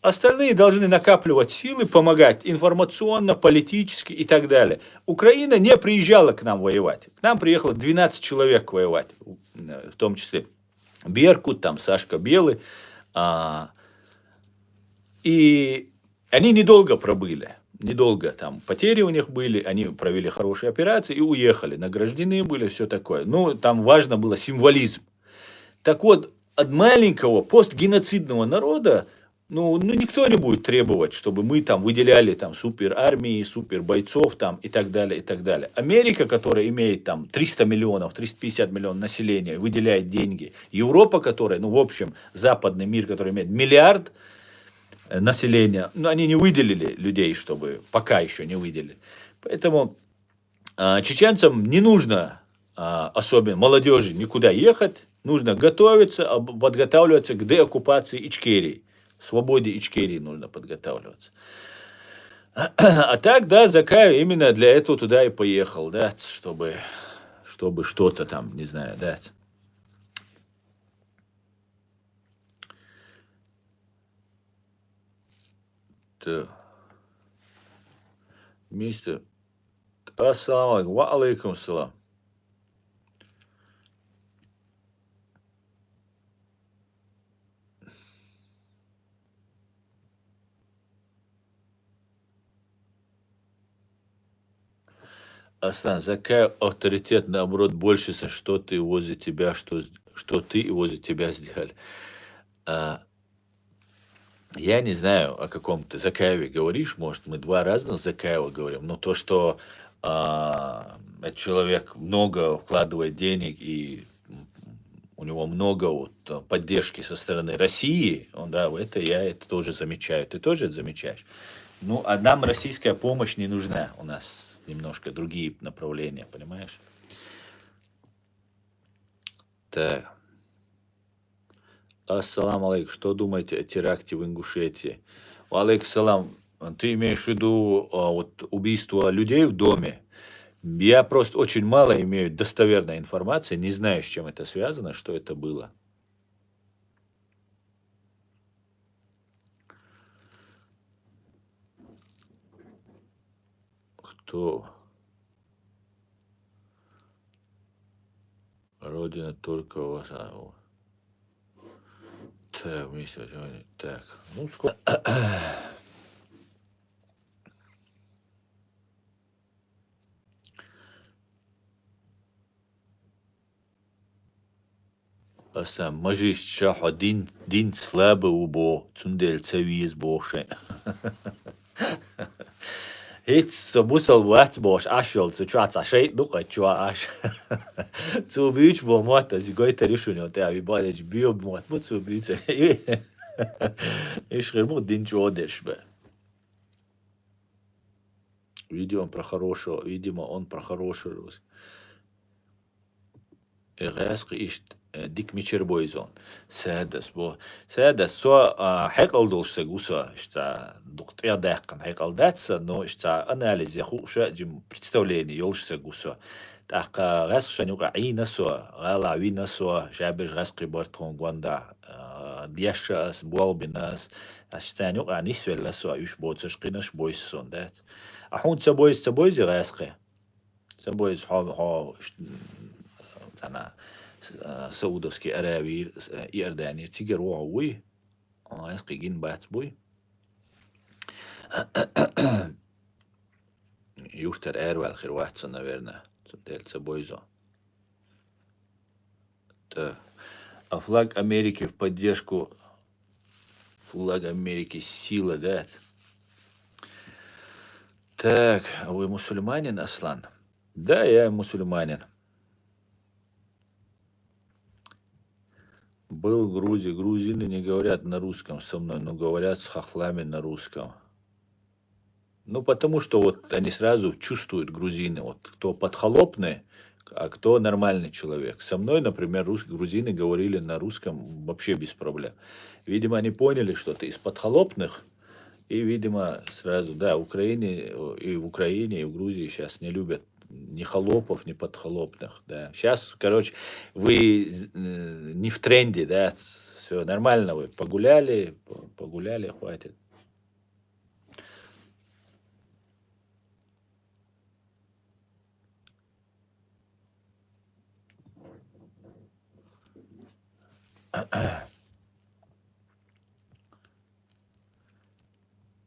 Остальные должны накапливать силы, помогать информационно, политически и так далее. Украина не приезжала к нам воевать. К нам приехало 12 человек воевать, в том числе Беркут, там Сашка Белый. И они недолго пробыли. Недолго там потери у них были, они провели хорошие операции и уехали. Награждены были, все такое. Ну, там важно было символизм. Так вот, от маленького постгеноцидного народа, ну никто не будет требовать, чтобы мы там выделяли там супер армии, супер бойцов там и так далее, и так далее. Америка, которая имеет там 300 миллионов, 350 миллионов населения, выделяет деньги. Европа, которая, ну в общем, западный мир, который имеет миллиард населения, но они не выделили людей, чтобы, пока еще не выделили. Поэтому чеченцам не нужно, особенно молодежи, никуда ехать, нужно готовиться, подготавливаться к деоккупации Ичкерии. Свободе Ичкерии нужно подготавливаться. А так, да, Закаев именно для этого туда и поехал, да, чтобы что-то там, не знаю, да. Так. Мистер. Ассаламу алейкум. Ва алейкум салам. Аслан, Закаев авторитет, наоборот, больше, что ты возле тебя, что ты и возле тебя сделали. Я не знаю, о каком ты Закаеве говоришь, может, мы два разных Закаева говорим, но то, что этот человек много вкладывает денег и у него много вот поддержки со стороны России, я это тоже замечаю. Ты тоже это замечаешь? Ну, а нам российская помощь не нужна, у нас немножко другие направления, понимаешь? Так. Ассаламу алейкум. Что думаете о теракте в Ингушетии? Алейкум салам. Ты имеешь в виду вот убийство людей в доме? Я просто очень мало имею достоверной информации, не знаю, с чем это связано, что это было. Кто? Родина только у вас. Так, вместе. Так, ну сколько. Aslında majis şaha din slabı u bo tundel seviyiz bo şey. Hiç musal vaat boş aşol su çuat şey duka çua aş. Su büyük bo muat az goy tarişun te abi badej biyo muat bu su büyük. İş bu din çuo derş be. Видимо, он про хороший русский. غاسق إيش ديك ميشر بويزون سادس سو حقل دوش سجوسا إشتا دكتور داقن حقل داتس но إشتا анализ я хуша جم представление يولش سجوسا تاق غاسق شنوق عينا سو غالا وينا سو جابج غاسق بارتون غواندا دياشاس بوالبناس أشتانيوق عنيس ولا سو يش بوتش قيناش بويسون دات أحون تبويز غاسقي تبويز ها أنا سعودوسكي أراوي إيرداني تيجر وعوي يسقي جين بات بوي يوشتر أرو الخير واحد سنة верно تدل سبويزو а флаг Америки в поддержку флаг Америки сила, да? Так, вы мусульманин, Аслан? Да, я мусульманин. Был в Грузии. Грузины не говорят на русском со мной, но говорят с хохлами на русском. Ну, потому что вот они сразу чувствуют, грузины, вот кто подхолопный, а кто нормальный человек. Со мной, например, грузины говорили на русском вообще без проблем. Видимо, они поняли, что ты из подхолопных, и, видимо, сразу, да, в Украине, и в Грузии сейчас не любят ни холопов, ни подхолопных, да. Сейчас, короче, вы не в тренде, да, все нормально, вы погуляли, хватит.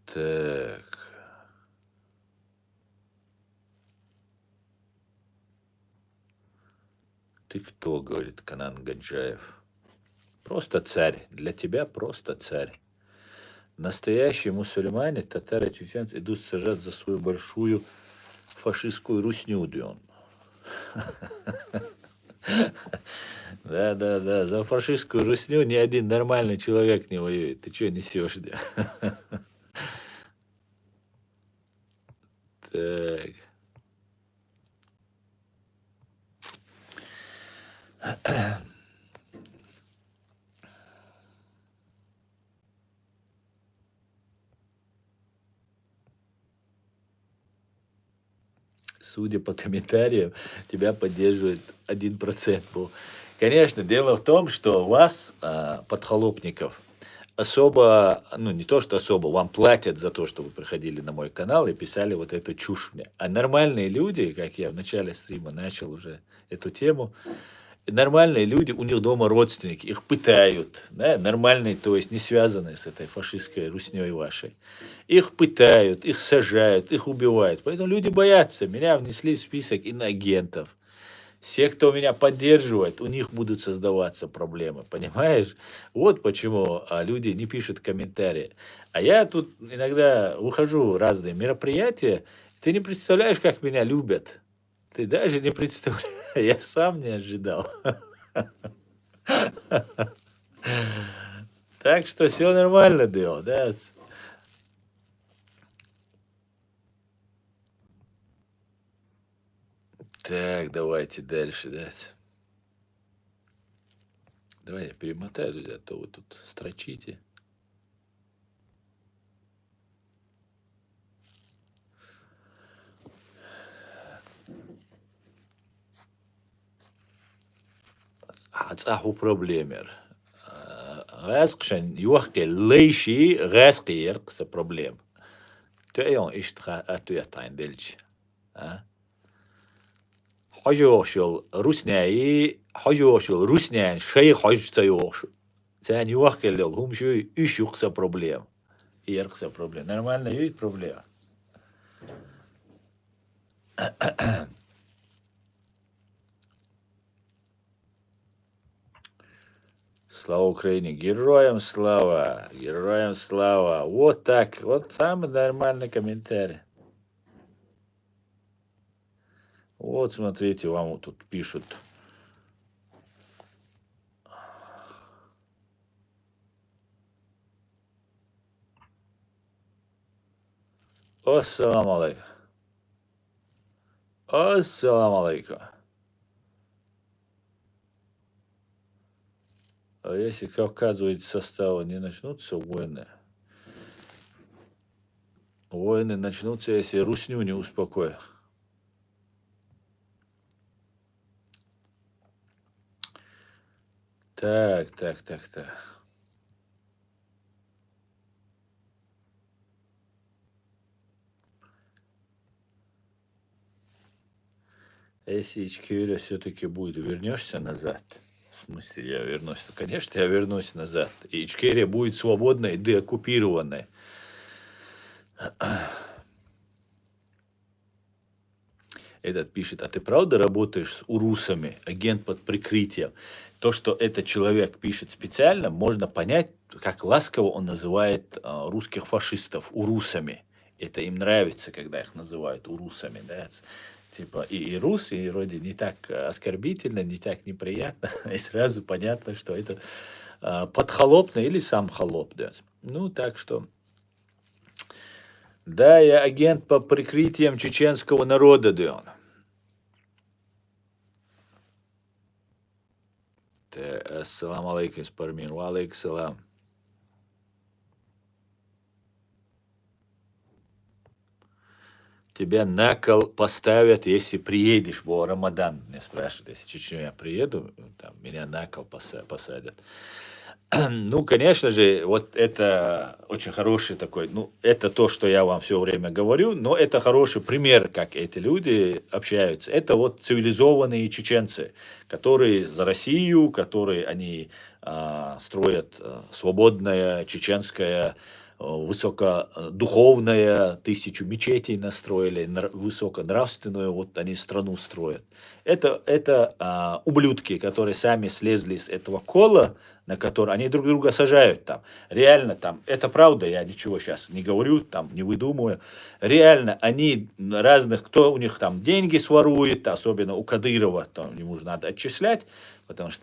Так. Ты кто, говорит Канан Гаджаев. Просто царь. Для тебя просто царь. Настоящие мусульмане, татары, чеченцы идут сажать за свою большую фашистскую русню, Дион. Да, за фашистскую русню ни один нормальный человек не воюет. Ты что несешь, да? Так. Судя по комментариям, тебя поддерживает 1%. Конечно, дело в том, что вас, подхолопников, особо, ну не то, что особо, вам платят за то, что вы приходили на мой канал и писали вот эту чушь мне. А нормальные люди, как я в начале стрима начал уже эту тему, нормальные люди, у них дома родственники, их пытают, да, нормальные, то есть не связанные с этой фашистской русней вашей. Их пытают, их сажают, их убивают. Поэтому люди боятся. Меня внесли в список иноагентов. Все, кто меня поддерживает, у них будут создаваться проблемы, понимаешь? Вот почему люди не пишут комментарии. А я тут иногда ухожу в разные мероприятия, ты не представляешь, как меня любят. Ты даже не представляешь, я сам не ожидал. Так что все нормально, Део, да? Так, давайте дальше, да. Давай я перемотаю, друзья, а то вы тут строчите. هتصحوا проблемер. Раскшен юахке лейши раскир с проблем. Тойон иштха атуятайн дельч. حاجوشل روسناي حاجوشل روسنان شيء حاج سيوش ثاني وقت اللي هم شو إيش يقصى проблем يرقصى проблем нормально есть проблема. Слава Украине, героям слава, героям слава. Вот так, вот самый нормальный комментарий. Вот смотрите, вам вот тут пишут. Ассаламу алейкум. Ассаламу алейкум. А если Кавказовые составы не начнутся, войны? Войны начнутся, если русню не успокоят. Так. Если Ичкерия все-таки будет, вернешься назад? В смысле, я вернусь? Конечно, я вернусь назад. И Ичкерия будет свободной и деоккупированной. Этот пишет, а ты правда работаешь с урусами, агент под прикрытием? То, что этот человек пишет специально, можно понять, как ласково он называет русских фашистов урусами. Это им нравится, когда их называют урусами, да? Типа и рус, и вроде не так оскорбительно, не так неприятно, и сразу понятно, что это подхолопный или сам холоп, да. Ну, так что... Да, я агент по прикрытиям чеченского народа, Дион. Ассаламу алейкум, Спармин. Ва алейкум салам. Тебя на кол поставят, если приедешь, бо Рамадан меня спрашивает, если в Чечню я приеду, там, меня на кол посадят. Ну, конечно же, вот это очень хороший такой, ну, это то, что я вам все время говорю, но это хороший пример, как эти люди общаются. Это вот цивилизованные чеченцы, которые за Россию, которые они строят свободное чеченское высокодуховное, 1000 мечетей настроили, высоконравственную, вот они страну строят. Это ублюдки, которые сами слезли с этого кола, на который они друг друга сажают там. Реально там, это правда, я ничего сейчас не говорю, там не выдумываю. Реально они разных, кто у них там деньги сворует, особенно у Кадырова, там ему же надо отчислять, потому что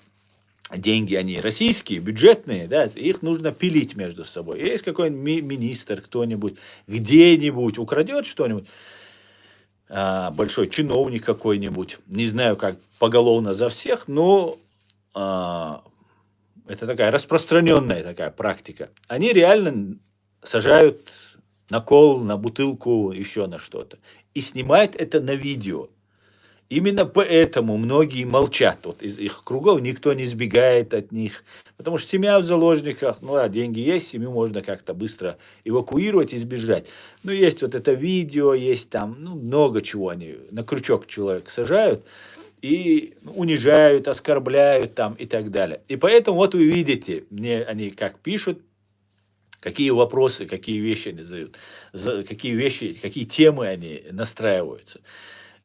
деньги, они российские, бюджетные, да, их нужно пилить между собой. Есть какой-нибудь министр, кто-нибудь, где-нибудь украдет что-нибудь, большой чиновник какой-нибудь, не знаю, как поголовно за всех, но это такая распространенная такая практика. Они реально сажают на кол, на бутылку, еще на что-то. И снимают это на видео. Именно поэтому многие молчат. Вот из их кругов никто не сбегает от них. Потому что семья в заложниках, ну а деньги есть, семью можно как-то быстро эвакуировать и сбежать. Но есть вот это видео, есть там много чего они на крючок человека сажают и унижают, оскорбляют там и так далее. И поэтому вот вы видите, мне они как пишут, какие вопросы, какие вещи они задают, какие вещи, какие темы они настраиваются.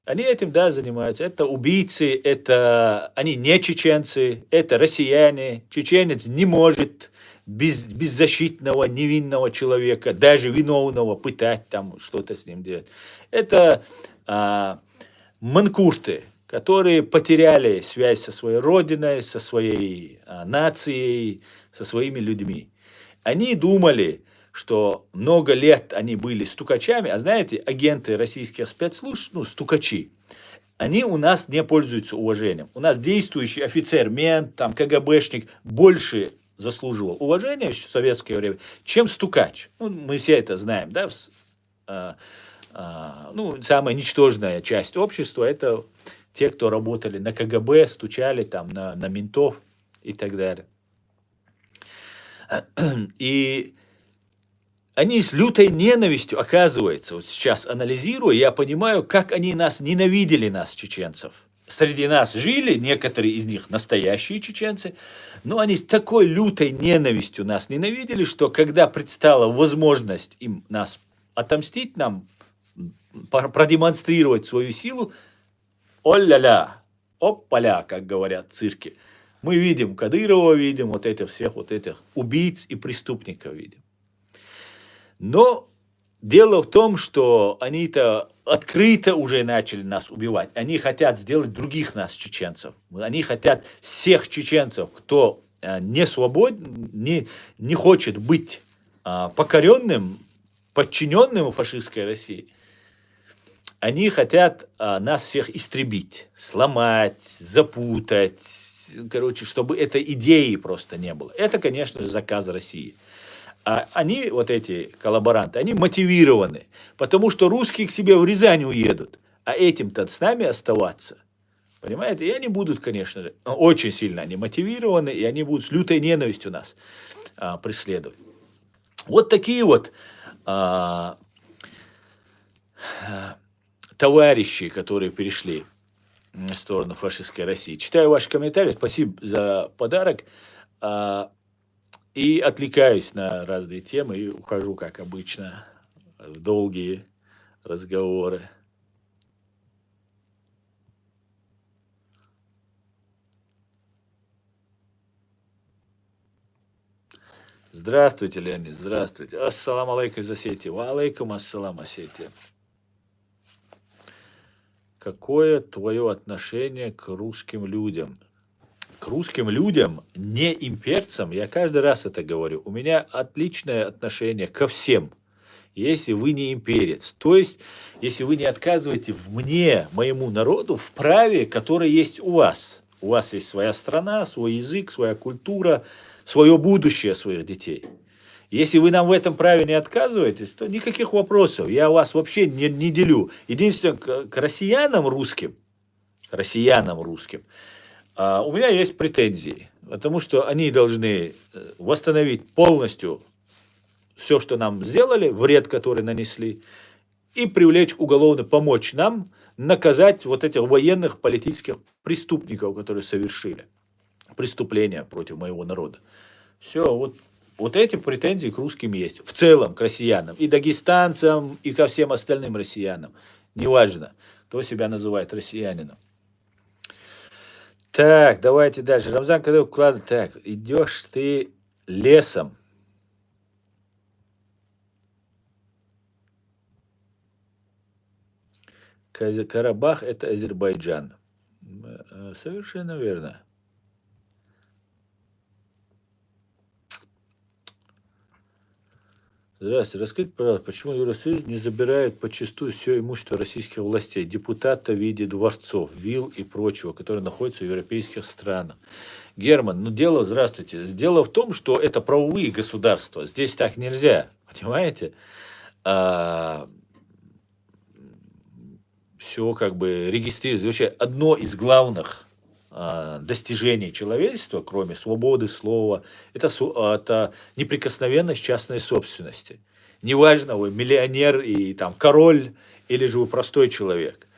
Они этим, да, занимаются. Это убийцы, это они не чеченцы, это россияне. Чеченец не может беззащитного, невинного человека, даже виновного, пытать там, что-то с ним делать. Это манкурты, которые потеряли связь со своей родиной, со своей нацией, со своими людьми. Они думали, что много лет они были стукачами, а знаете, агенты российских спецслужб, стукачи, они у нас не пользуются уважением. У нас действующий офицер, мент, там, КГБшник больше заслуживал уважения в советское время, чем стукач. Мы все это знаем, да? Самая ничтожная часть общества – это те, кто работали на КГБ, стучали там на ментов и так далее. И они с лютой ненавистью, оказывается, вот сейчас анализируя, я понимаю, как они ненавидели нас, чеченцев. Среди нас жили, некоторые из них настоящие чеченцы, но они с такой лютой ненавистью нас ненавидели, что когда предстала возможность им нас отомстить, нам продемонстрировать свою силу, о-ля-ля, оп-поля, как говорят в цирке. Мы видим Кадырова, видим вот этих всех вот этих убийц и преступников видим. Но дело в том, что они-то открыто уже начали нас убивать. Они хотят сделать других нас, чеченцев. Они хотят всех чеченцев, кто не свободен, не хочет быть покоренным, подчиненным фашистской России. Они хотят нас всех истребить, сломать, запутать. Короче, чтобы этой идеи просто не было. Это, конечно же, заказ России. А они, вот эти коллаборанты, они мотивированы, потому что русские к себе в Рязань уедут, а этим-то с нами оставаться. Понимаете? И они будут, конечно же, очень сильно они мотивированы, и они будут с лютой ненавистью нас преследовать. Вот такие вот товарищи, которые перешли в сторону фашистской России. Читаю ваши комментарии, спасибо за подарок. И отвлекаюсь на разные темы и ухожу, как обычно, в долгие разговоры. Здравствуйте, Леонид, здравствуйте. Ассаламу алейкум из Осетии. Ва алейкум ассалам, Осетия. Какое твое отношение к русским людям? К русским людям, не имперцам, я каждый раз это говорю, у меня отличное отношение ко всем, если вы не имперец. То есть, если вы не отказываете мне, моему народу, в праве, которое есть у вас. У вас есть своя страна, свой язык, своя культура, свое будущее своих детей. Если вы нам в этом праве не отказываетесь, то никаких вопросов. Я вас вообще не делю. Единственное, к россиянам русским, у меня есть претензии, потому что они должны восстановить полностью все, что нам сделали, вред, который нанесли, и привлечь уголовно, помочь нам наказать вот этих военных политических преступников, которые совершили преступления против моего народа. Все, вот вот эти претензии к русским есть. В целом к россиянам. И дагестанцам, и ко всем остальным россиянам. Неважно, кто себя называет россиянином. Так, давайте дальше. Рамзан Кадыров вкладывает. Так, идешь ты лесом. Карабах — это Азербайджан. Совершенно верно. Здравствуйте. Расскажите, пожалуйста, почему Евросоюз не забирает подчастую все имущество российских властей, депутата в виде дворцов, вилл и прочего, которые находятся в европейских странах? Герман, здравствуйте. Дело в том, что это правовые государства. Здесь так нельзя, понимаете? Все как бы регистрируется. Вообще одно из главных достижений человечества, кроме свободы слова, это неприкосновенность частной собственности. Неважно, вы миллионер и там король, или же вы простой человек.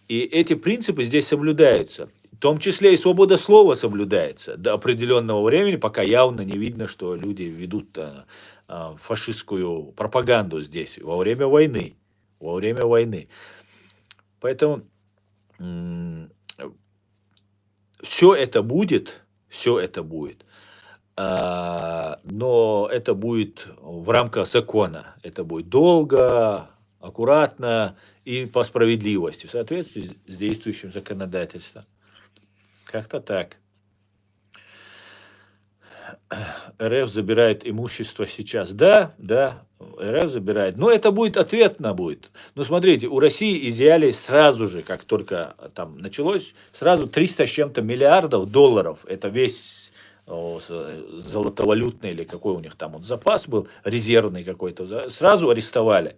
И эти принципы здесь соблюдаются. В том числе и свобода слова соблюдается до определенного времени, пока явно не видно, что люди ведут фашистскую пропаганду здесь во время войны. Во время войны. Поэтому все это будет, но это будет в рамках закона. Это будет долго, аккуратно и по справедливости, в соответствии с действующим законодательством. Как-то так. РФ забирает имущество сейчас. Да, РФ забирает. Но это будет ответно будет. Но смотрите, у России изъяли сразу же, как только там началось, сразу 300 с чем-то миллиардов долларов. Это весь золотовалютный или какой у них там вот запас был, резервный какой-то. Сразу арестовали.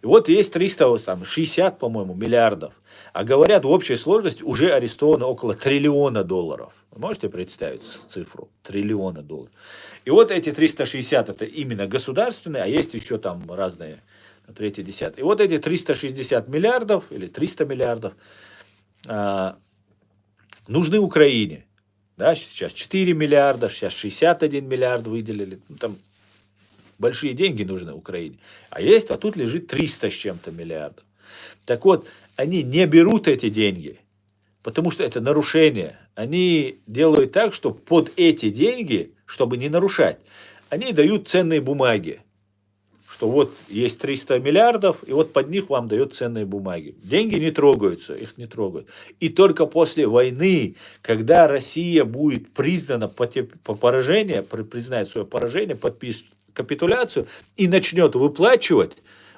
И вот есть 360, по-моему, миллиардов. А говорят, в общей сложности уже арестовано около триллиона долларов. Вы можете представить цифру? Триллиона долларов. И вот эти 360 это именно государственные, а есть еще там разные, третий, десятый. И вот эти 360 миллиардов или 300 миллиардов нужны Украине. Да, сейчас 4 миллиарда, сейчас 61 миллиард выделили. Ну, там большие деньги нужны Украине. А тут лежит 300 с чем-то миллиардов. Так вот, они не берут эти деньги, потому что это нарушение. Они делают так, что под эти деньги, чтобы не нарушать, они дают ценные бумаги. Что вот есть 300 миллиардов, и вот под них вам дают ценные бумаги. Деньги не трогаются, их не трогают. И только после войны, когда Россия будет признана по поражению, признает свое поражение, подпишет капитуляцию и начнет выплачивать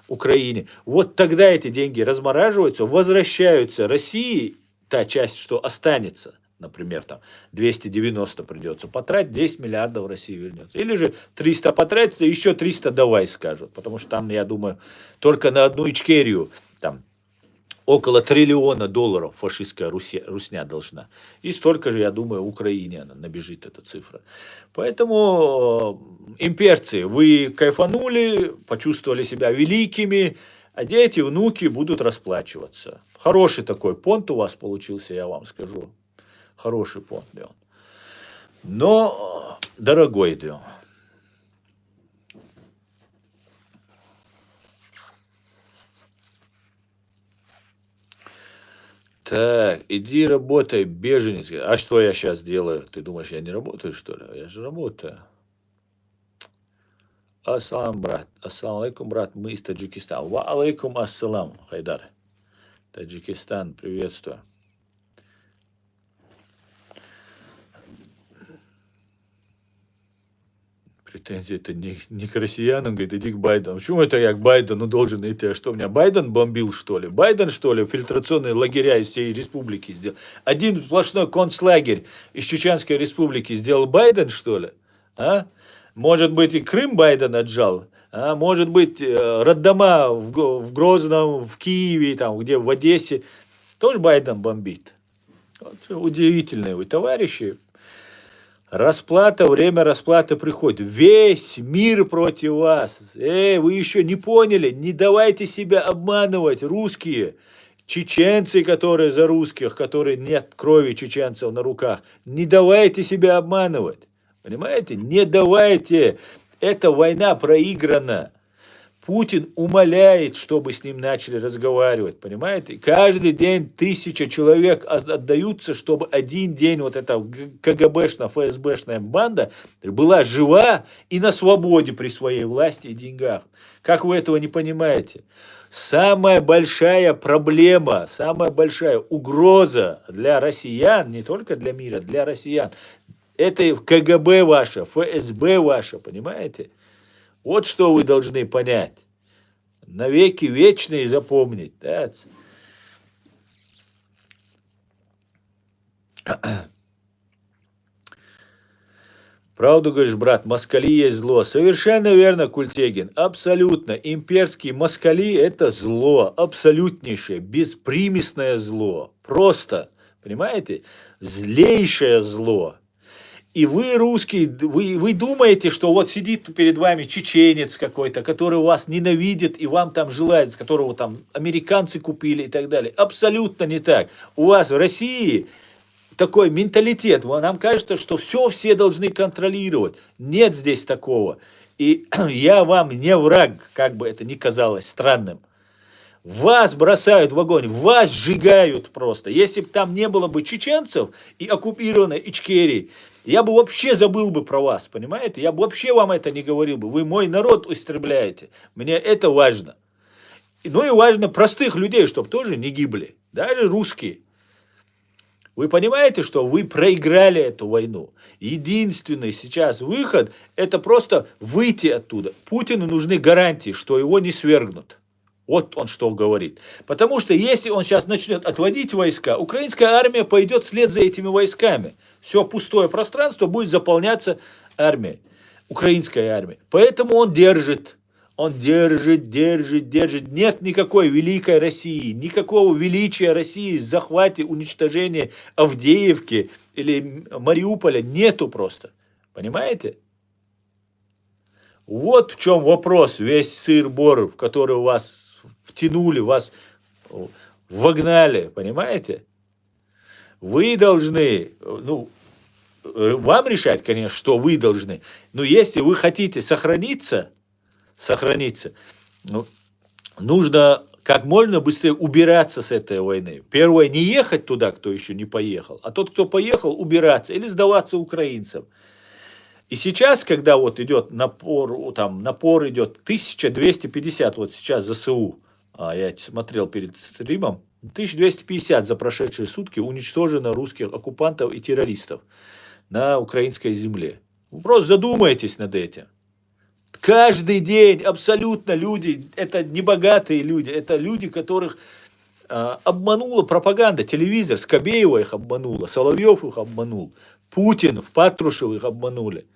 Украине, вот тогда эти деньги размораживаются, возвращаются России, та часть, что останется, например, там 290 придется потратить, 10 миллиардов России вернется. Или же 300 потратится, еще 300 давай скажут, потому что там, я думаю, только на одну Ичкерию там около триллиона долларов фашистская русня должна. И столько же, я думаю, Украине набежит эта цифра. Поэтому, имперцы, вы кайфанули, почувствовали себя великими, а дети, внуки будут расплачиваться. Хороший такой понт у вас получился, я вам скажу. Хороший понт, Леон. Но дорогой, Леон. Так, иди работай, беженец. А что я сейчас делаю? Ты думаешь, я не работаю, что ли? Я же работаю. Ассалам, брат. Ассалам алейкум, брат. Мы из Таджикистана. Ва алейкум ассалам, Хайдар. Таджикистан, приветствую. Претензии это не к россиянам, говорит, иди к Байдену. Почему это я к Байдену должен идти? А что, меня Байден бомбил, что ли? Байден, что ли, фильтрационные лагеря из всей республики сделал? Один сплошной концлагерь из Чеченской республики сделал Байден, что ли? А? Может быть, и Крым Байден отжал? А? Может быть, роддома в Грозном, в Киеве, там, где в Одессе, тоже Байден бомбит. Вот, удивительные вы товарищи. Расплата, время расплаты приходит. Весь мир против вас. Вы еще не поняли? Не давайте себя обманывать, русские. Чеченцы, которые за русских, которые нет крови чеченцев на руках. Не давайте себя обманывать. Понимаете? Не давайте. Эта война проиграна. Путин умоляет, чтобы с ним начали разговаривать, понимаете? Каждый день 1000 человек отдаются, чтобы один день вот эта КГБшная, ФСБшная банда была жива и на свободе при своей власти и деньгах. Как вы этого не понимаете? Самая большая проблема, самая большая угроза для россиян, не только для мира, для россиян, это КГБ ваше, ФСБ ваше, понимаете? Вот что вы должны понять. Навеки вечные запомнить. Да? Правду говоришь, брат, москали есть зло. Совершенно верно, Культегин. Абсолютно. Имперские москали – это зло. Абсолютнейшее, беспримесное зло. Просто, понимаете? Злейшее зло. И вы, русские, вы думаете, что вот сидит перед вами чеченец какой-то, который вас ненавидит и вам там желает, с которого там американцы купили и так далее. Абсолютно не так. У вас в России такой менталитет. Нам кажется, что все должны контролировать. Нет здесь такого. И я вам не враг, как бы это ни казалось странным. Вас бросают в огонь, вас сжигают просто. Если бы там не было бы чеченцев и оккупированной Ичкерии, я бы вообще забыл бы про вас, понимаете? Я бы вообще вам это не говорил бы. Вы мой народ истребляете. Мне это важно. Ну и важно простых людей, чтобы тоже не гибли. Даже русские. Вы понимаете, что вы проиграли эту войну. Единственный сейчас выход – это просто выйти оттуда. Путину нужны гарантии, что его не свергнут. Вот он что говорит. Потому что если он сейчас начнет отводить войска, украинская армия пойдет вслед за этими войсками. Все пустое пространство будет заполняться армией, украинской армией. Поэтому он держит. Он держит. Нет никакой великой России, никакого величия России в захвате, уничтожении Авдеевки или Мариуполя нету просто. Понимаете? Вот в чем вопрос, весь сыр-бор, в который вас втянули, вас вогнали, понимаете? Вы должны, вам решать, конечно, что вы должны, но если вы хотите сохраниться, нужно как можно быстрее убираться с этой войны. Первое, не ехать туда, кто еще не поехал, а тот, кто поехал, убираться или сдаваться украинцам. И сейчас, когда вот идет напор идет 1250, вот сейчас ЗСУ, я смотрел перед стримом, 1250 за прошедшие сутки уничтожено русских оккупантов и террористов на украинской земле. Вы просто задумайтесь над этим. Каждый день абсолютно люди, это не богатые люди, это люди, которых обманула пропаганда, телевизор, Скобеева их обманула, Соловьев их обманул, Путин, Патрушев их обманули.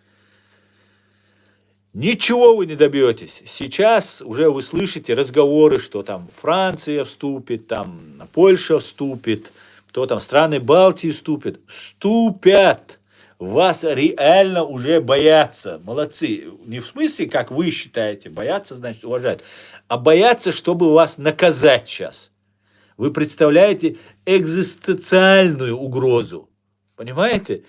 Ничего вы не добьетесь. Сейчас уже вы слышите разговоры, что там Франция вступит, там Польша вступит, кто там страны Балтии вступят. Вступят. Вас реально уже боятся. Молодцы. Не в смысле, как вы считаете, боятся, значит, уважают, а боятся, чтобы вас наказать сейчас. Вы представляете экзистенциальную угрозу. Понимаете?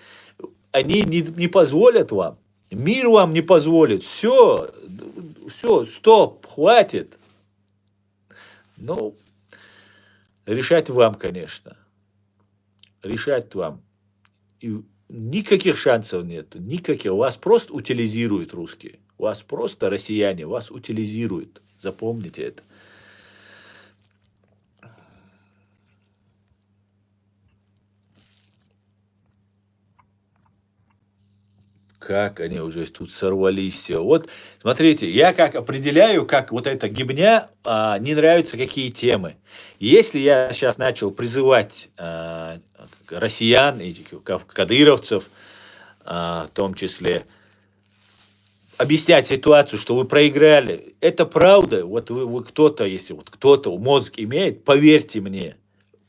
Они не позволят вам. Мир вам не позволит. Все, стоп, хватит. Ну, решать вам, конечно. Решать вам. И никаких шансов нет. Никаких. Вас просто утилизируют русские. Вас просто россияне, вас утилизируют. Запомните это. Как они уже тут сорвались все. Вот, смотрите, я как определяю, как вот эта гибня, не нравятся какие темы. Если я сейчас начал призывать россиян и кадыровцев, в том числе, объяснять ситуацию, что вы проиграли, это правда. Вот вы кто-то, если вот кто-то мозг имеет, поверьте мне,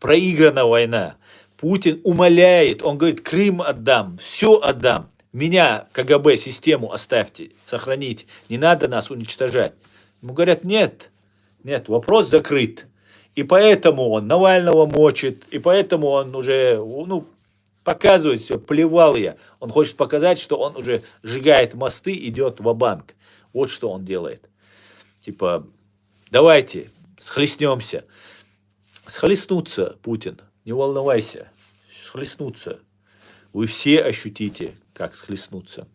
проиграна война. Путин умоляет, он говорит, Крым отдам, все отдам. Меня, КГБ, систему оставьте, сохраните, не надо нас уничтожать. Ему говорят, нет, вопрос закрыт. И поэтому он Навального мочит, и поэтому он уже, показывает все, плевал я. Он хочет показать, что он уже сжигает мосты, идет ва-банк. Вот что он делает. Типа, давайте, схлестнемся. Схлестнуться, Путин, не волновайся, схлестнуться. Вы все ощутите, как схлестнуться.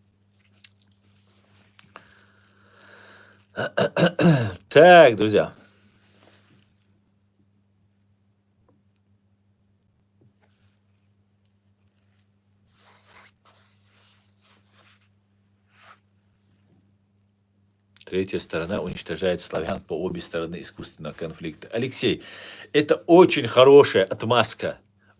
Так, друзья. Третья сторона уничтожает славян по обе стороны искусственного конфликта. Алексей, это очень хорошая отмазка.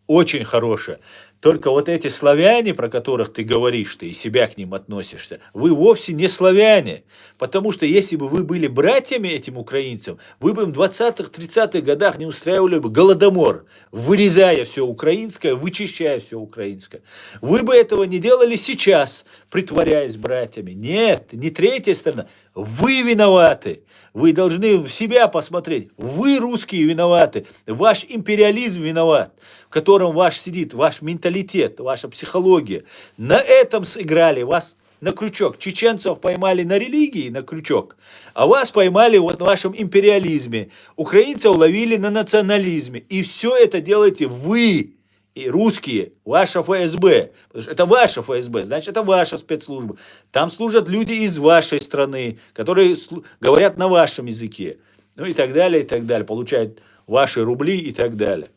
Очень хорошая. Только вот эти славяне, про которых ты говоришь, ты и себя к ним относишься, вы вовсе не славяне. Потому что если бы вы были братьями этим украинцам, вы бы в 20-30-х годах не устраивали бы голодомор, вырезая все украинское, вычищая все украинское. Вы бы этого не делали сейчас, притворяясь братьями. Нет, не третья сторона. Вы виноваты. Вы должны в себя посмотреть. Вы, русские, виноваты. Ваш империализм виноват, в котором сидит ваш менталитет, ваша психология. На этом сыграли вас на крючок. Чеченцев поймали на религии, на крючок, а вас поймали вот на вашем империализме. Украинцев ловили на национализме. И все это делаете вы. И русские, ваша ФСБ, потому что это ваша ФСБ, значит, это ваша спецслужба. Там служат люди из вашей страны, которые говорят на вашем языке. Ну и так далее, получают ваши рубли и так далее.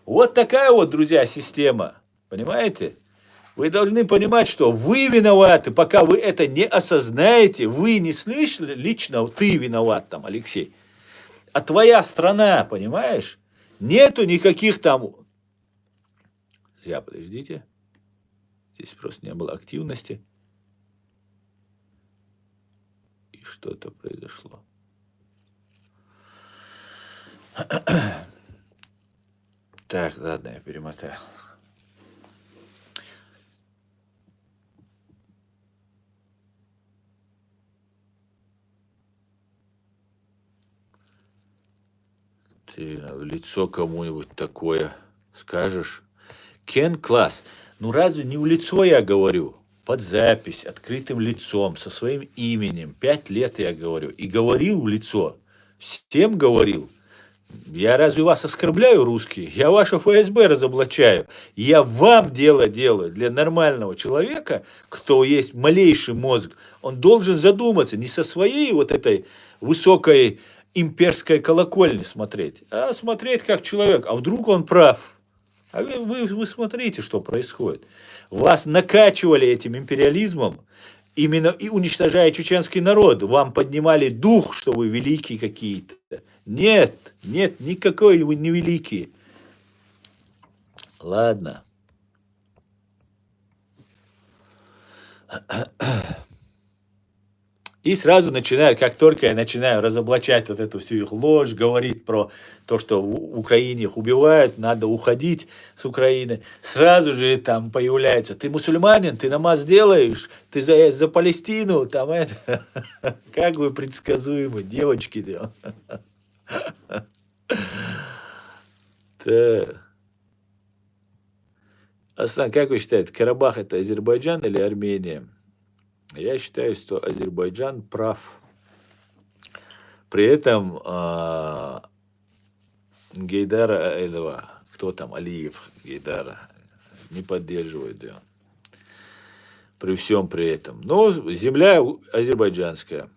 Вот такая вот, друзья, система. Понимаете? Вы должны понимать, что вы виноваты, пока вы это не осознаете, вы не слышали, лично ты виноват там, Алексей. А твоя страна, понимаешь? Нету никаких там... Друзья, подождите. Здесь просто не было активности. И что-то произошло. Так, ладно, я перемотаю. Ты в лицо кому-нибудь такое скажешь? Кен Класс. Ну разве не в лицо я говорю? Под запись, открытым лицом, со своим именем. 5 лет я говорю. И говорил в лицо. Всем говорил. Я разве вас оскорбляю, русские? Я ваше ФСБ разоблачаю. Я вам дело делаю. Для нормального человека, кто есть малейший мозг, он должен задуматься не со своей вот этой высокой имперской колокольни смотреть, а смотреть как человек. А вдруг он прав? А вы смотрите, что происходит. Вас накачивали этим империализмом, именно и уничтожая чеченский народ. Вам поднимали дух, что вы великие какие-то. Нет, никакой вы не великие. Ладно. И сразу начинают, как только я начинаю разоблачать вот эту всю их ложь, говорить про то, что в Украине их убивают, надо уходить с Украины, сразу же там появляется, ты мусульманин, ты намаз делаешь, ты за Палестину, там это, как вы предсказуемы, девочки. Аслан, как вы считаете, Карабах это Азербайджан или Армения? Я считаю, что Азербайджан прав. При этом Гейдара этого, кто там, Алиев Гейдара, не поддерживает его. При всем при этом. Но земля азербайджанская.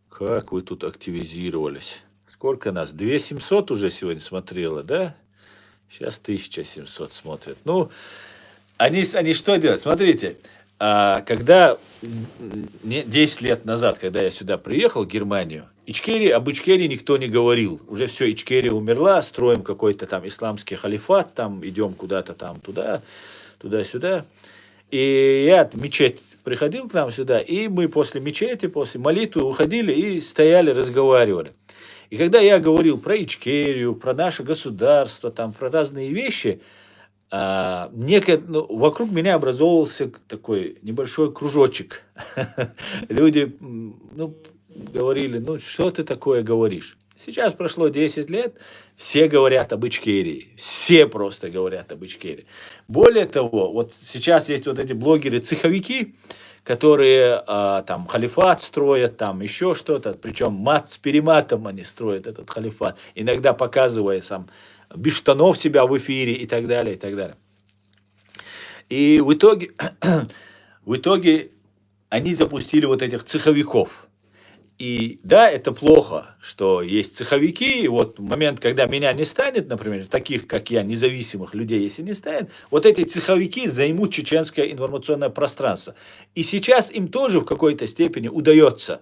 Как вы тут активизировались? Сколько нас? 2700 уже сегодня смотрело, да? Сейчас 1700 смотрят. Ну, они что делают? Смотрите, когда 10 лет назад, когда я сюда приехал, в Германию, об Ичкерии никто не говорил. Уже все, Ичкерия умерла, строим какой-то там исламский халифат, там идем куда-то там туда-сюда. И я в мечеть приходил к нам сюда, и мы после мечети, после молитвы уходили и стояли, разговаривали. И когда я говорил про Ичкерию, про наше государство, там, про разные вещи, вокруг меня образовывался такой небольшой кружочек. Люди, говорили, ну, что ты такое говоришь? Сейчас прошло 10 лет, все говорят об Ичкерии. Все просто говорят об Ичкерии. Более того, вот сейчас есть вот эти блогеры-цеховики, которые там халифат строят, там еще что-то, причем мат с перематом они строят этот халифат, иногда показывая сам без штанов себя в эфире и так далее, и так далее. И в итоге, в итоге они запустили вот этих цеховиков. И да, это плохо, что есть цеховики, и вот в момент, когда меня не станет, например, таких, как я, независимых людей, если не станет, вот эти цеховики займут чеченское информационное пространство. И сейчас им тоже в какой-то степени удается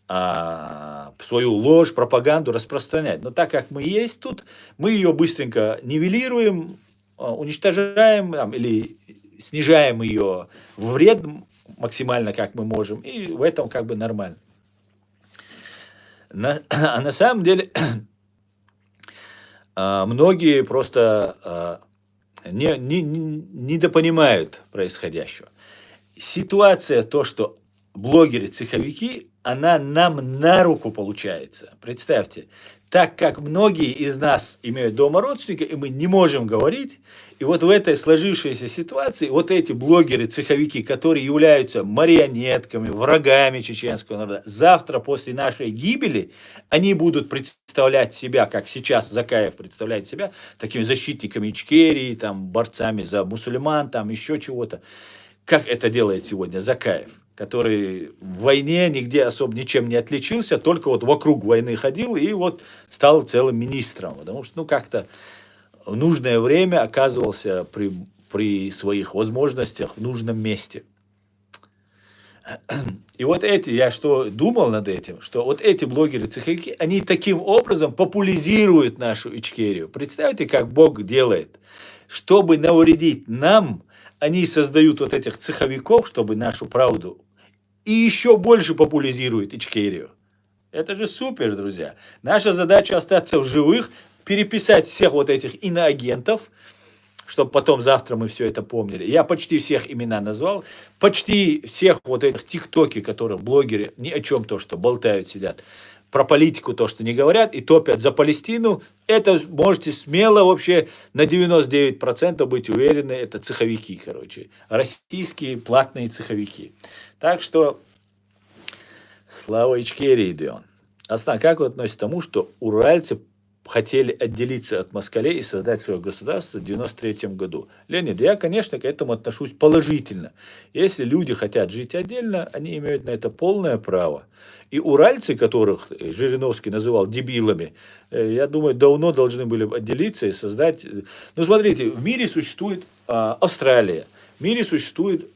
свою ложь, пропаганду распространять. Но так как мы есть тут, мы ее быстренько нивелируем, уничтожаем там, или снижаем ее в вред максимально, как мы можем, и в этом как бы нормально. А на самом деле многие просто недопонимают происходящего. Ситуация, то, что блогеры-цеховики, она нам на руку получается. Представьте, так как многие из нас имеют дома родственника, и мы не можем говорить, и вот в этой сложившейся ситуации вот эти блогеры-цеховики, которые являются марионетками, врагами чеченского народа, завтра после нашей гибели они будут представлять себя, как сейчас Закаев представляет себя, такими защитниками Ичкерии, там, борцами за мусульман, там еще чего-то. Как это делает сегодня Закаев, который в войне нигде особо ничем не отличился, только вот вокруг войны ходил и вот стал целым министром, потому что, как-то в нужное время оказывался при своих возможностях в нужном месте. И вот я что думал над этим, что вот эти блогеры-цеховики, они таким образом популяризируют нашу Ичкерию. Представьте, как Бог делает. Чтобы навредить нам, они создают вот этих цеховиков, чтобы нашу правду, и еще больше популяризируют Ичкерию. Это же супер, друзья. Наша задача остаться в живых, переписать всех вот этих иноагентов, чтобы потом завтра мы все это помнили. Я почти всех имена назвал, почти всех вот этих тиктоки, которые блогеры ни о чем то, что болтают, сидят, про политику то, что не говорят, и топят за Палестину, это можете смело вообще на 99% быть уверены, это цеховики, короче, российские платные цеховики. Так что слава Ичкерии, Дион. Асна, как вы относитесь к тому, что уральцы хотели отделиться от москалей и создать свое государство в 1993 году? Леонид, я, конечно, к этому отношусь положительно. Если люди хотят жить отдельно, они имеют на это полное право. И уральцы, которых Жириновский называл дебилами, я думаю, давно должны были отделиться и создать... Ну, смотрите, в мире существует Австралия, в мире существует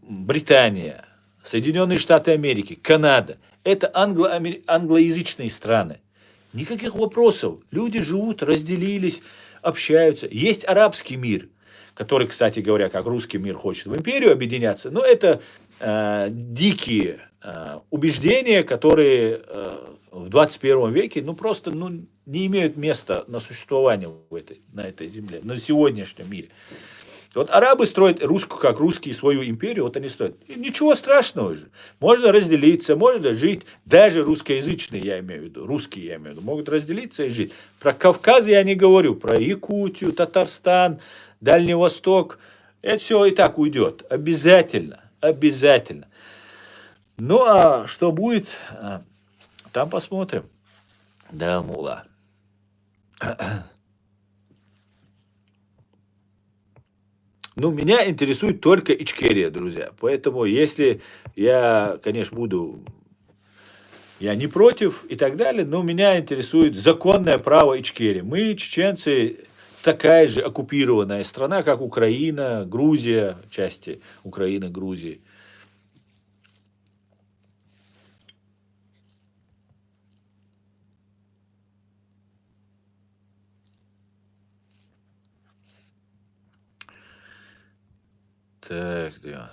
Британия, Соединенные Штаты Америки, Канада. Это англоязычные страны. Никаких вопросов. Люди живут, разделились, общаются. Есть арабский мир, который, кстати говоря, как русский мир хочет в империю объединяться, но это дикие убеждения, которые в 21 веке просто не имеют места на существование на этой земле, на сегодняшнем мире. Вот арабы строят как русские свою империю, вот они строят. И ничего страшного же. Можно разделиться, можно жить. Даже русскоязычные, я имею в виду, русские, я имею в виду, могут разделиться и жить. Про Кавказ я не говорю, про Якутию, Татарстан, Дальний Восток. Это все и так уйдет. Обязательно, обязательно. Ну, а что будет, там посмотрим. Да, мула. Ну, меня интересует только Ичкерия, друзья. Поэтому, если я, конечно, я не против и так далее, но меня интересует законное право Ичкерии. Мы, чеченцы, такая же оккупированная страна, как Украина, Грузия, части Украины, Грузии. Так, да.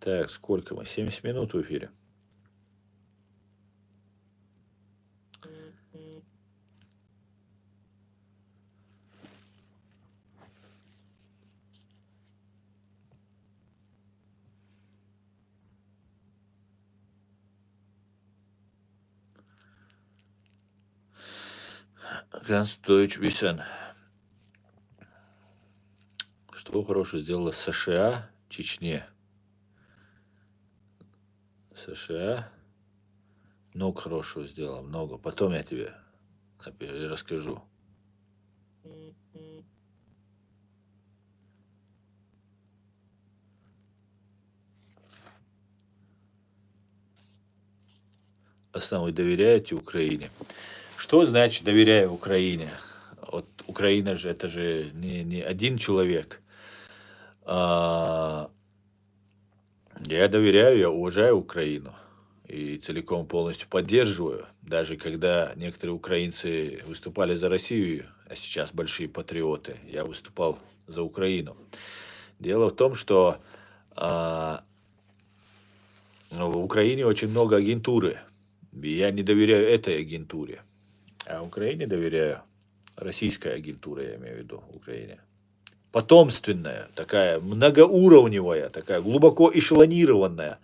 Так, сколько мы? 70 минут в эфире. Ганс Дойч Висен. Что хорошего сделала США Чечне? США много хорошего сделала, много. Потом я тебе расскажу. Основной доверяете Украине? Что значит доверяю Украине? Вот Украина же, это же не один человек. Я доверяю, я уважаю Украину и целиком полностью поддерживаю. Даже когда некоторые украинцы выступали за Россию, а сейчас большие патриоты, я выступал за Украину. Дело в том, что в Украине очень много агентуры. И я не доверяю этой агентуре. А Украине доверяю. Российская агентура, я имею в виду, в Украине. Потомственная, такая многоуровневая, такая глубоко эшелонированная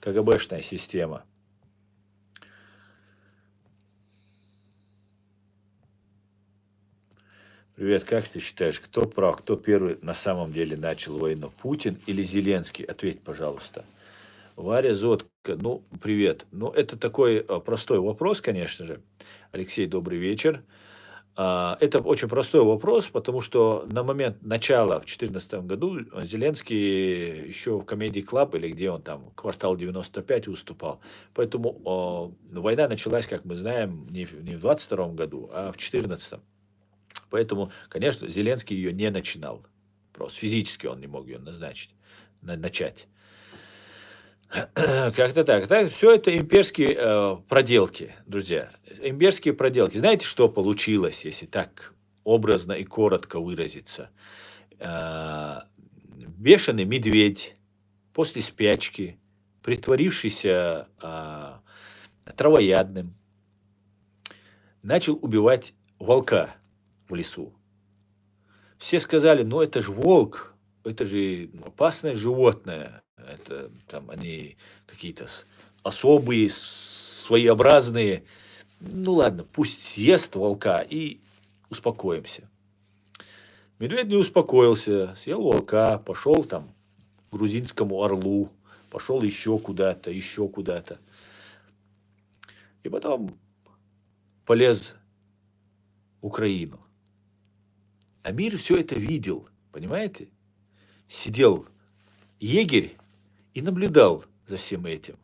КГБшная система. Привет, как ты считаешь, кто прав, кто первый на самом деле начал войну, Путин или Зеленский? Ответь, пожалуйста. Варя Зотка, ну, привет. Ну, это такой простой вопрос, конечно же. Алексей, добрый вечер. Это очень простой вопрос, потому что на момент начала в 2014 году Зеленский еще в Comedy Club, или где он там, квартал 95 выступал. Поэтому война началась, как мы знаем, не в 22 году, а в 2014. Поэтому, конечно, Зеленский ее не начинал. Просто физически он не мог ее начать. Как-то так. Все это имперские проделки, друзья. Имперские проделки. Знаете, что получилось, если так образно и коротко выразиться? Бешеный медведь после спячки, притворившийся травоядным, начал убивать волка в лесу. Все сказали, ну это же волк, это же опасное животное. Это там они какие-то особые, своеобразные. Ну ладно, пусть съест волка и успокоимся. Медведь не успокоился, съел волка, пошел там к грузинскому орлу, пошел еще куда-то, еще куда-то. И потом полез в Украину. А мир все это видел, понимаете? Сидел егерь и наблюдал за всем этим.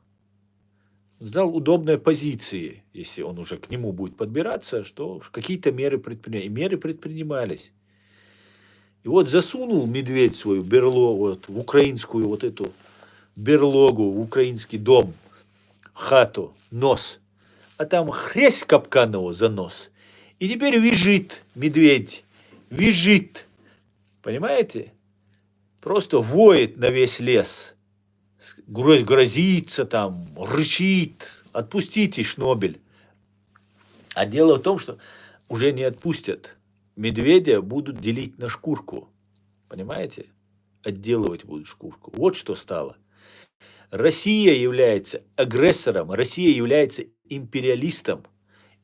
Сдал удобные позиции, если он уже к нему будет подбираться, что какие-то меры предпринимались. И меры предпринимались. И вот засунул медведь свою берлогу, вот, в украинскую вот эту берлогу, в украинский дом, хату, нос. А там хрясь капкан его за нос. И теперь визжит медведь, визжит. Понимаете? Просто воет на весь лес. Грозится там, рычит, отпустите Шнобель. А дело в том, что уже не отпустят. Медведя будут делить на шкурку. Понимаете? Отделывать будут шкурку. Вот что стало. Россия является агрессором, Россия является империалистом.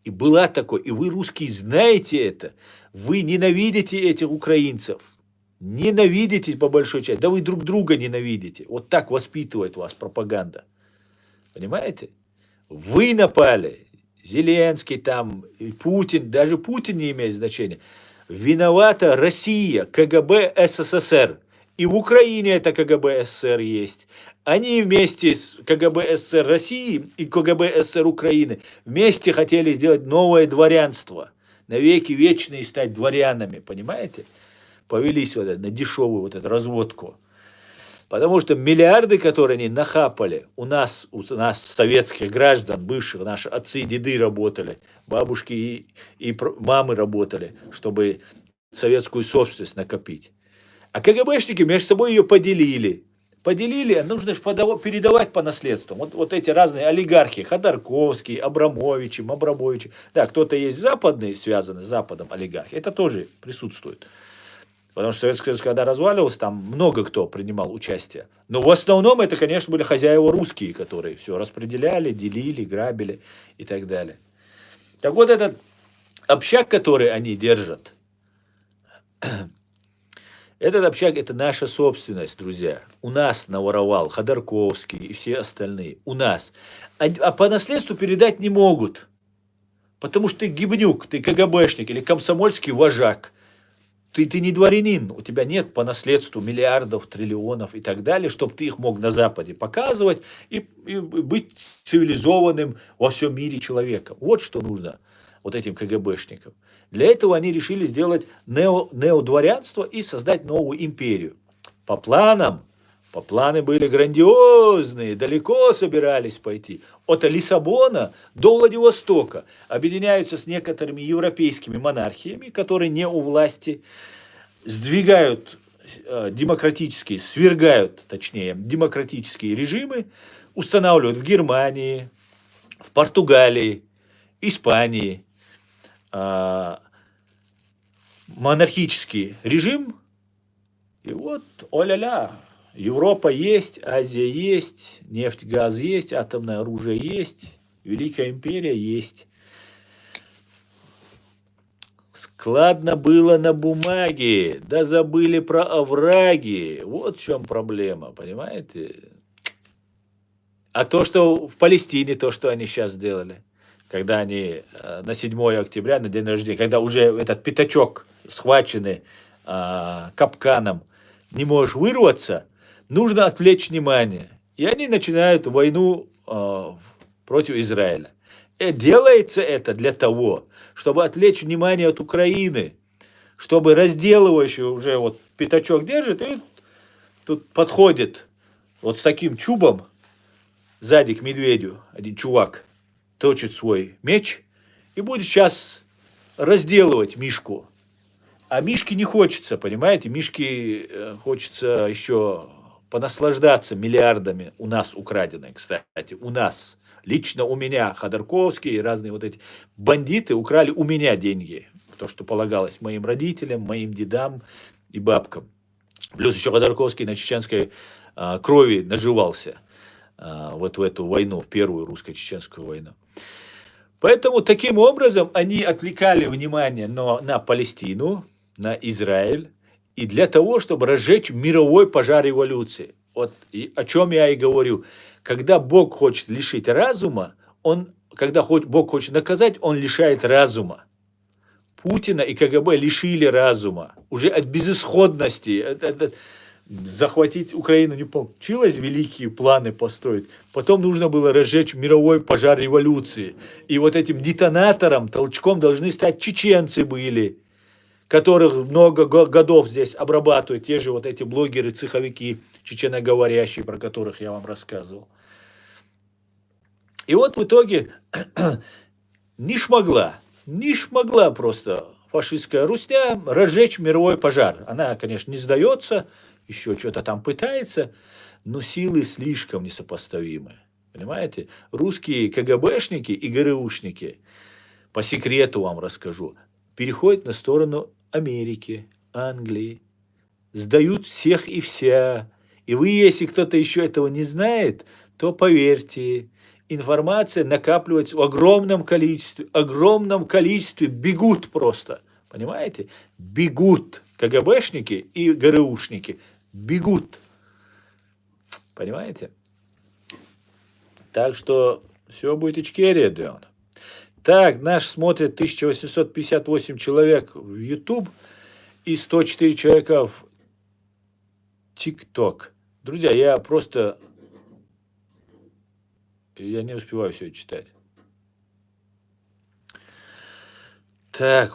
И была такой, и вы, русские, знаете это. Вы ненавидите этих украинцев. Ненавидите по большой части. Да вы друг друга ненавидите. Вот так воспитывает вас пропаганда. Понимаете? Вы напали. Зеленский там, Путин. Даже Путин не имеет значения. Виновата Россия, КГБ СССР. И в Украине это КГБ СССР есть. Они вместе с КГБ СССР России и КГБ СССР Украины вместе хотели сделать новое дворянство. Навеки вечные стать дворянами. Понимаете? Повелись вот на дешевую вот эту разводку. Потому что миллиарды, которые они нахапали, у нас советских граждан, бывших, наши отцы и деды работали, бабушки и мамы работали, чтобы советскую собственность накопить. А КГБшники между собой ее поделили. Поделили, нужно же передавать по наследству. Вот эти разные олигархи, Ходорковский, Абрамовичи. Да, кто-то есть западный, связанный с Западом олигархи, это тоже присутствует. Потому что Советский Союз, когда разваливался, там много кто принимал участие. Но в основном это, конечно, были хозяева русские, которые все распределяли, делили, грабили и так далее. Так вот этот общак, который они держат, этот общак – это наша собственность, друзья. У нас наворовал Ходорковский и все остальные. У нас. А по наследству передать не могут. Потому что ты гибнюк, ты КГБшник или комсомольский вожак. Ты не дворянин, у тебя нет по наследству миллиардов, триллионов и так далее, чтобы ты их мог на Западе показывать и быть цивилизованным во всем мире человеком. Вот что нужно вот этим КГБшникам. Для этого они решили сделать неодворянство и создать новую империю. Планы были грандиозные, далеко собирались пойти. От Лиссабона до Владивостока. Объединяются с некоторыми европейскими монархиями, которые не у власти, свергают демократические режимы, устанавливают в Германии, в Португалии, Испании монархический режим. И вот, о-ля-ля, Европа есть, Азия есть, нефть, газ есть, атомное оружие есть, Великая империя есть. Складно было на бумаге, да забыли про овраги. Вот в чем проблема, понимаете? А то, что в Палестине, то, что они сейчас сделали, когда они на 7 октября, на день рождения, когда уже этот пятачок схваченный капканом, не можешь вырваться, нужно отвлечь внимание. И они начинают войну против Израиля. И делается это для того, чтобы отвлечь внимание от Украины, чтобы разделывающий уже вот пятачок держит, и тут подходит вот с таким чубом сзади к медведю один чувак, точит свой меч и будет сейчас разделывать Мишку. А Мишке не хочется, понимаете? Мишке хочется еще понаслаждаться миллиардами у нас украденной, кстати, у нас. Лично у меня Ходорковский и разные вот эти бандиты украли у меня деньги. То, что полагалось моим родителям, моим дедам и бабкам. Плюс еще Ходорковский на чеченской крови наживался вот в эту войну, в первую русско-чеченскую войну. Поэтому таким образом они отвлекали внимание на Палестину, на Израиль, и для того, чтобы разжечь мировой пожар революции. Вот о чем я и говорю. Когда Бог хочет лишить разума, когда Бог хочет наказать, он лишает разума. Путина и КГБ лишили разума. Уже от безысходности. Захватить Украину не получилось, великие планы построить. Потом нужно было разжечь мировой пожар революции. И вот этим детонатором, толчком должны стать чеченцы были, которых много годов здесь обрабатывают, те же вот эти блогеры, цеховики, чеченоговорящие, про которых я вам рассказывал. И вот в итоге не шмогла просто фашистская Русня разжечь мировой пожар. Она, конечно, не сдается, еще что-то там пытается, но силы слишком несопоставимы. Понимаете? Русские КГБшники и ГРУшники, по секрету вам расскажу, переходят на сторону Америки, Англии, сдают всех и вся. И вы, если кто-то еще этого не знает, то поверьте, информация накапливается в огромном количестве, бегут просто, понимаете? Бегут КГБшники и ГРУшники, бегут, понимаете? Так что все будет Ичкерия, Дэн. Так, наш смотрит 1858 человек в YouTube и 104 человека в TikTok. Друзья, я не успеваю все читать. Так,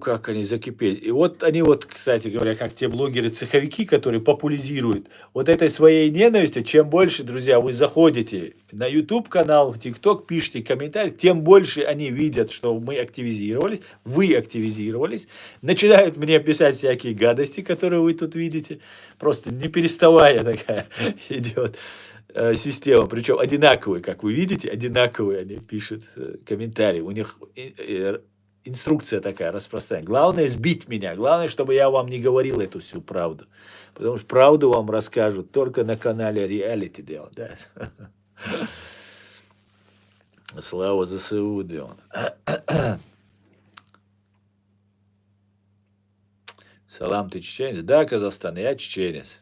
как они закипели. И вот они вот, кстати говоря, как те блогеры-цеховики, которые популяризируют вот этой своей ненавистью, чем больше, друзья, вы заходите на YouTube канал, в TikTok, пишите комментарии, тем больше они видят, что мы активизировались, вы активизировались, начинают мне писать всякие гадости, которые вы тут видите, просто не переставая такая идет система, причем одинаковые, как вы видите, одинаковые они пишут комментарии. У них инструкция такая распространена. Главное сбить меня. Главное, чтобы я вам не говорил эту всю правду. Потому что правду вам расскажут только на канале Reality Деон. Да? Слава ЗСУ, Деон. Салам, ты чеченец? Да, Казахстан, я чеченец.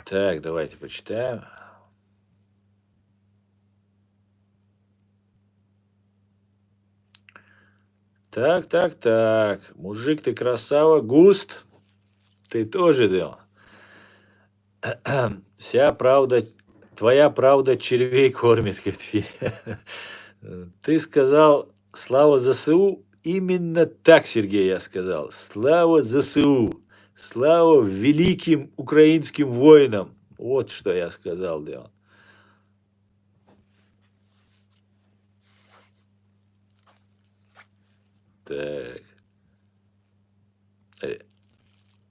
Так, давайте почитаем. Так. Мужик, ты красава. Густ, ты тоже, Деон. Вся правда, твоя правда червей кормит, говорит. Ты сказал слава ЗСУ. Именно так, Сергей, я сказал. Слава ЗСУ. Слава великим украинским воинам. Вот что я сказал, Деон. Так.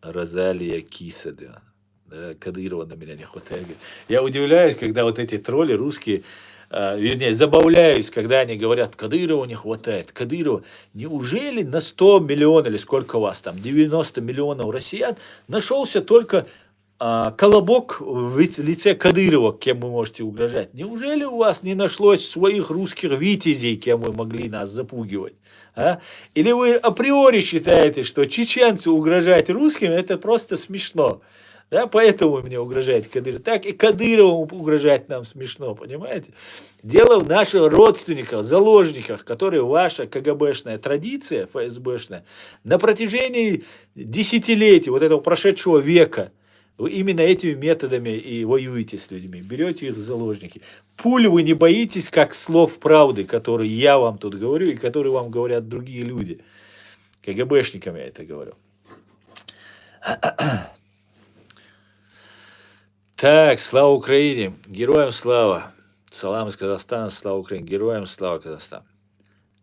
Розалия Киса, да. Кадырова на меня не хватает. Я удивляюсь, когда вот эти тролли русские, вернее, забавляюсь, когда они говорят, Кадырова не хватает, Кадырова. Неужели на 100 миллионов, или сколько у вас там, 90 миллионов россиян, нашелся только колобок в лице Кадырова, кем вы можете угрожать? Неужели у вас не нашлось своих русских витязей, кем вы могли нас запугивать? А? Или вы априори считаете, что чеченцы угрожать русским, это просто смешно? Да, поэтому мне угрожает Кадыров. Так и Кадырову угрожать нам смешно, понимаете? Дело в наших родственниках, заложниках, которые ваша КГБшная традиция, ФСБшная, на протяжении десятилетий, вот этого прошедшего века, вы именно этими методами и воюете с людьми, берете их в заложники. Пуль вы не боитесь, как слов правды, которые я вам тут говорю и которые вам говорят другие люди. КГБшникам я это говорю. Так, слава Украине, героям слава. Салам из Казахстана, слава Украине, героям слава Казахстан.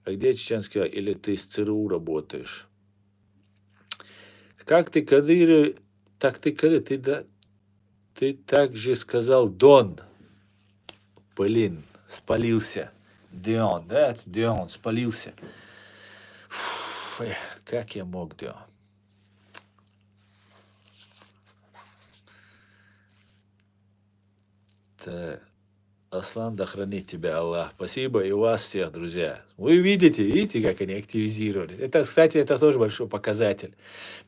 А где чеченский, или ты с ЦРУ работаешь? Как ты, Кадыров, так ты, Кадыр, ты также сказал Дон. Блин, спалился. Деон, да, Деон, спалился. Фу, как я мог, Деон? Так. Аслан, да хранит тебя Аллах. Спасибо и вас всех, друзья. Вы видите, как они активизировались. Это, кстати, это тоже большой показатель.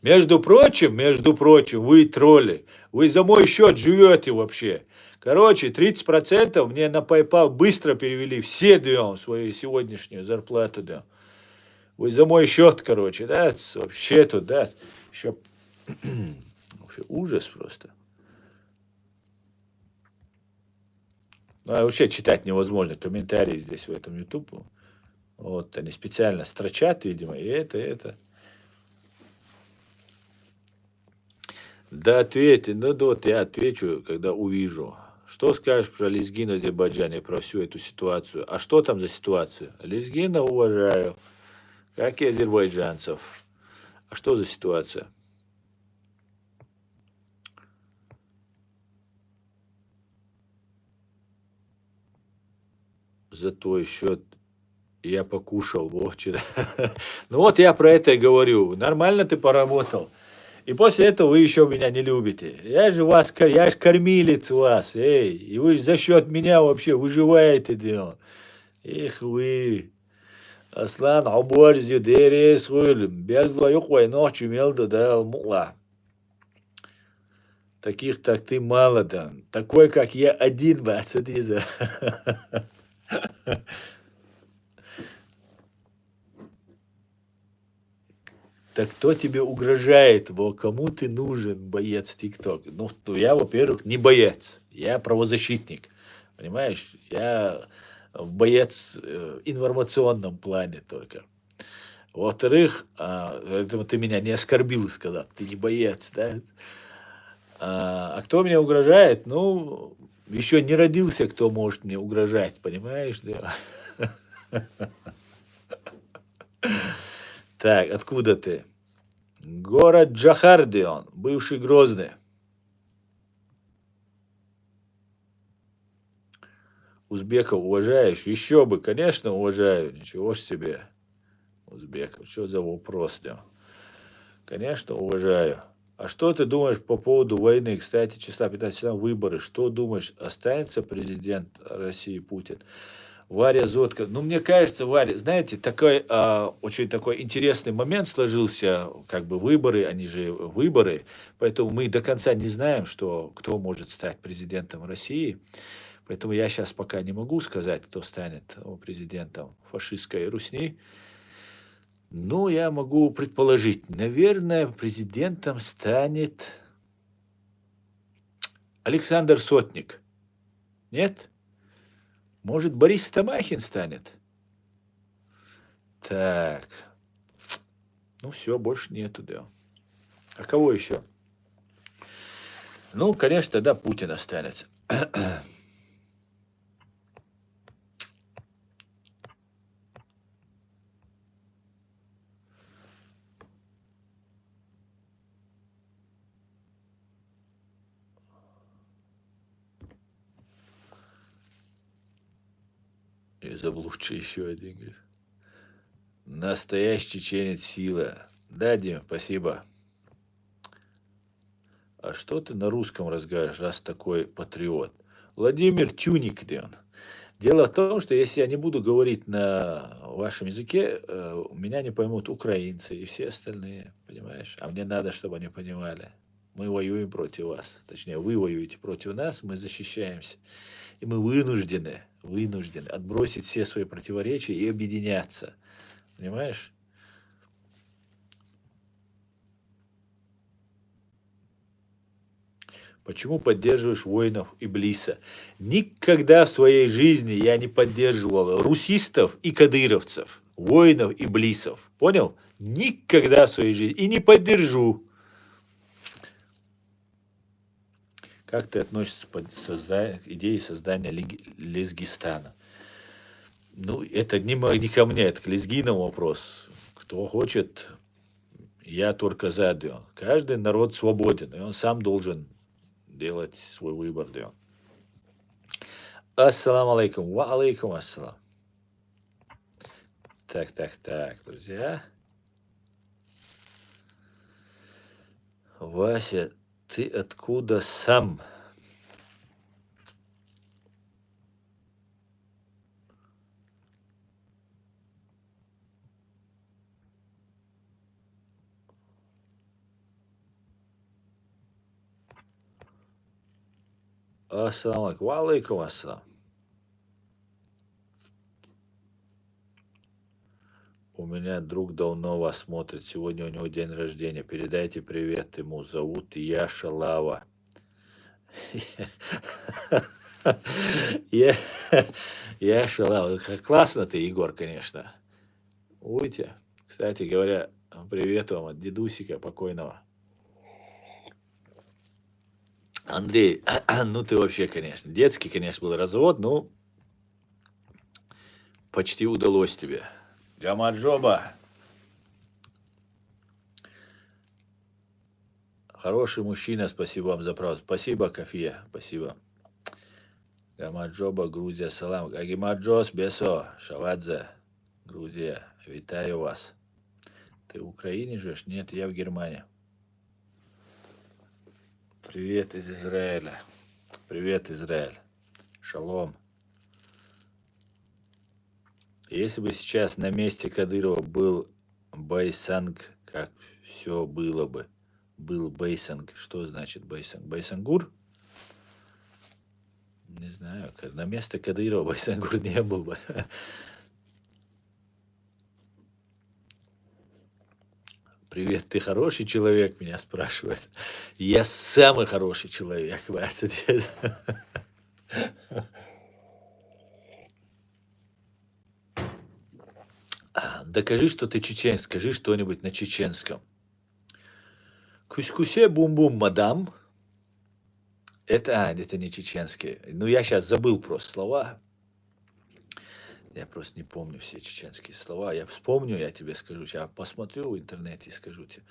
Между прочим, вы тролли. Вы за мой счет живете вообще. Короче, 30% мне на PayPal быстро перевели все Деон, свою сегодняшнюю зарплату Деон. Вы за мой счет, короче, да, вообще тут, да, еще вообще ужас просто. Ну, а вообще читать невозможно, комментарии здесь в этом YouTube. Вот, они специально строчат, видимо, и это. Да, ответь, ну вот я отвечу, когда увижу. Что скажешь про Лезгина в Азербайджане, про всю эту ситуацию? А что там за ситуация? Лезгина уважаю, как и азербайджанцев. А что за ситуация? За твой счет я покушал вчера. Ну вот я про это и говорю. Нормально ты поработал. И после этого вы еще меня не любите. Я же кормилец у вас, эй. И вы за счет меня вообще выживаете, Дион. Эх вы. Аслан, оборзи, дерес, хуйлем. Безло юхвай ночью мелда дал мула. Таких, так ты мало, да. Такой, как я, один, бацадиза. Так кто тебе угрожает, кому ты нужен, боец ТикТок? Ну, я, во-первых, не боец, я правозащитник, понимаешь? Я боец в информационном плане только. Во-вторых, поэтому ты меня не оскорбил, сказав, ты не боец, да? А кто мне угрожает? Ну, еще не родился, кто может мне угрожать, понимаешь? Да? Так, откуда ты? Город Джахардион, бывший Грозный. Узбеков уважаешь? Еще бы, конечно, уважаю. Ничего ж себе. Узбеков, что за вопрос? Да? Конечно, уважаю. А что ты думаешь по поводу войны? Кстати, числа 15 выборы. Что думаешь, останется президент России Путин? Варя Зотко. Ну, мне кажется, Варя, знаете, такой очень такой интересный момент сложился, как бы выборы, они же выборы, поэтому мы до конца не знаем, кто может стать президентом России. Поэтому я сейчас пока не могу сказать, кто станет президентом фашистской Русни. Но я могу предположить, наверное, президентом станет Александр Сотник. Нет? Может, Борис Тамахин станет? Так. Ну все, больше нету, да. А кого еще? Ну, конечно, да, Путин останется. И заблудший еще один. Говорит. Настоящий чеченец сила. Да, Дим, спасибо. А что ты на русском разговариваешь, раз такой патриот? Владимир Тюник, где он? Дело в том, что если я не буду говорить на вашем языке, меня не поймут украинцы и все остальные, понимаешь? А мне надо, чтобы они понимали. Мы воюем против вас. Точнее, вы воюете против нас, мы защищаемся. И мы вынуждены отбросить все свои противоречия и объединяться. Понимаешь? Почему поддерживаешь воинов Иблиса? Никогда в своей жизни я не поддерживал русистов и кадыровцев, воинов Иблисов. Понял? Никогда в своей жизни. И не поддержу. Как ты относишься к идее создания Лезгистана? Ну, это не ко мне, это к Лезгинам вопрос. Кто хочет, я только за. Да. Каждый народ свободен, и он сам должен делать свой выбор. Да. Ассаламу алейкум. Ва алейкум ассалам. Так, друзья. Вася, ты откуда сам? Ассаламу алейкум. Ва алейкум ассалам. У меня друг давно вас смотрит. Сегодня у него день рождения. Передайте привет ему. Зовут Яша Лава. Яша Лава. Классно ты, Егор, конечно. Уйте. Кстати говоря, привет вам от дедусика покойного. Андрей, ну ты вообще, конечно, детский, конечно, был развод, но почти удалось тебе. Гамаджоба. Хороший мужчина, спасибо вам за право. Спасибо, Кафия, спасибо. Гамаджоба, Грузия, салам. Агимаджос, Бесо, Шавадзе, Грузия. Витаю вас. Ты в Украине живешь? Нет, я в Германии. Привет из Израиля. Привет, Израиль. Шалом. Если бы сейчас на месте Кадырова был Байсанг, как все было бы. Был Байсанг. Что значит Байсанг? Байсангур? Не знаю. На место Кадырова Байсангур не был бы. Привет, ты хороший человек, меня спрашивает. Я самый хороший человек, Вася. Докажи, что ты чеченец, скажи что-нибудь на чеченском. Кусь-кусе бум-бум, мадам. Это не чеченские. Ну, я сейчас забыл просто слова. Я просто не помню все чеченские слова. Я вспомню, я тебе скажу. Сейчас посмотрю в интернете и скажу тебе.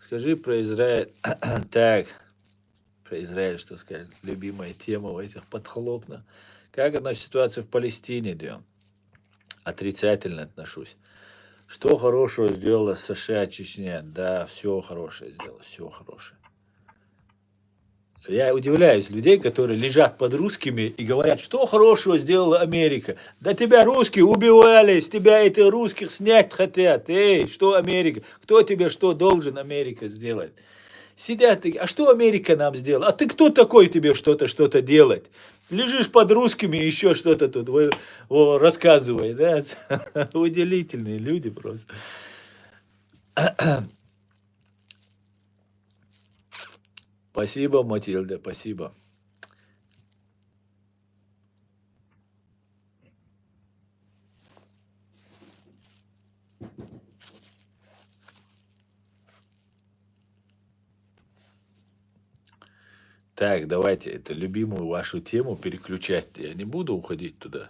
Скажи про Израиль. Так, про Израиль что сказать? Любимая тема у этих подхлопна. Как относится ситуация в Палестине, да? Отрицательно отношусь. Что хорошего сделала США, Чечня? Да, все хорошее сделала, все хорошее. Я удивляюсь людей, которые лежат под русскими и говорят, что хорошего сделала Америка. Да тебя русские убивали, с тебя эти русских снять хотят. Эй, что Америка? Кто тебе что должен Америка сделать? Сидят такие, а что Америка нам сделала? А ты кто такой тебе что-то делать? Лежишь под русскими, еще что-то тут рассказывай, да? Удивительные люди просто. Спасибо, Матильда, спасибо. Так, давайте эту любимую вашу тему переключать. Я не буду уходить туда.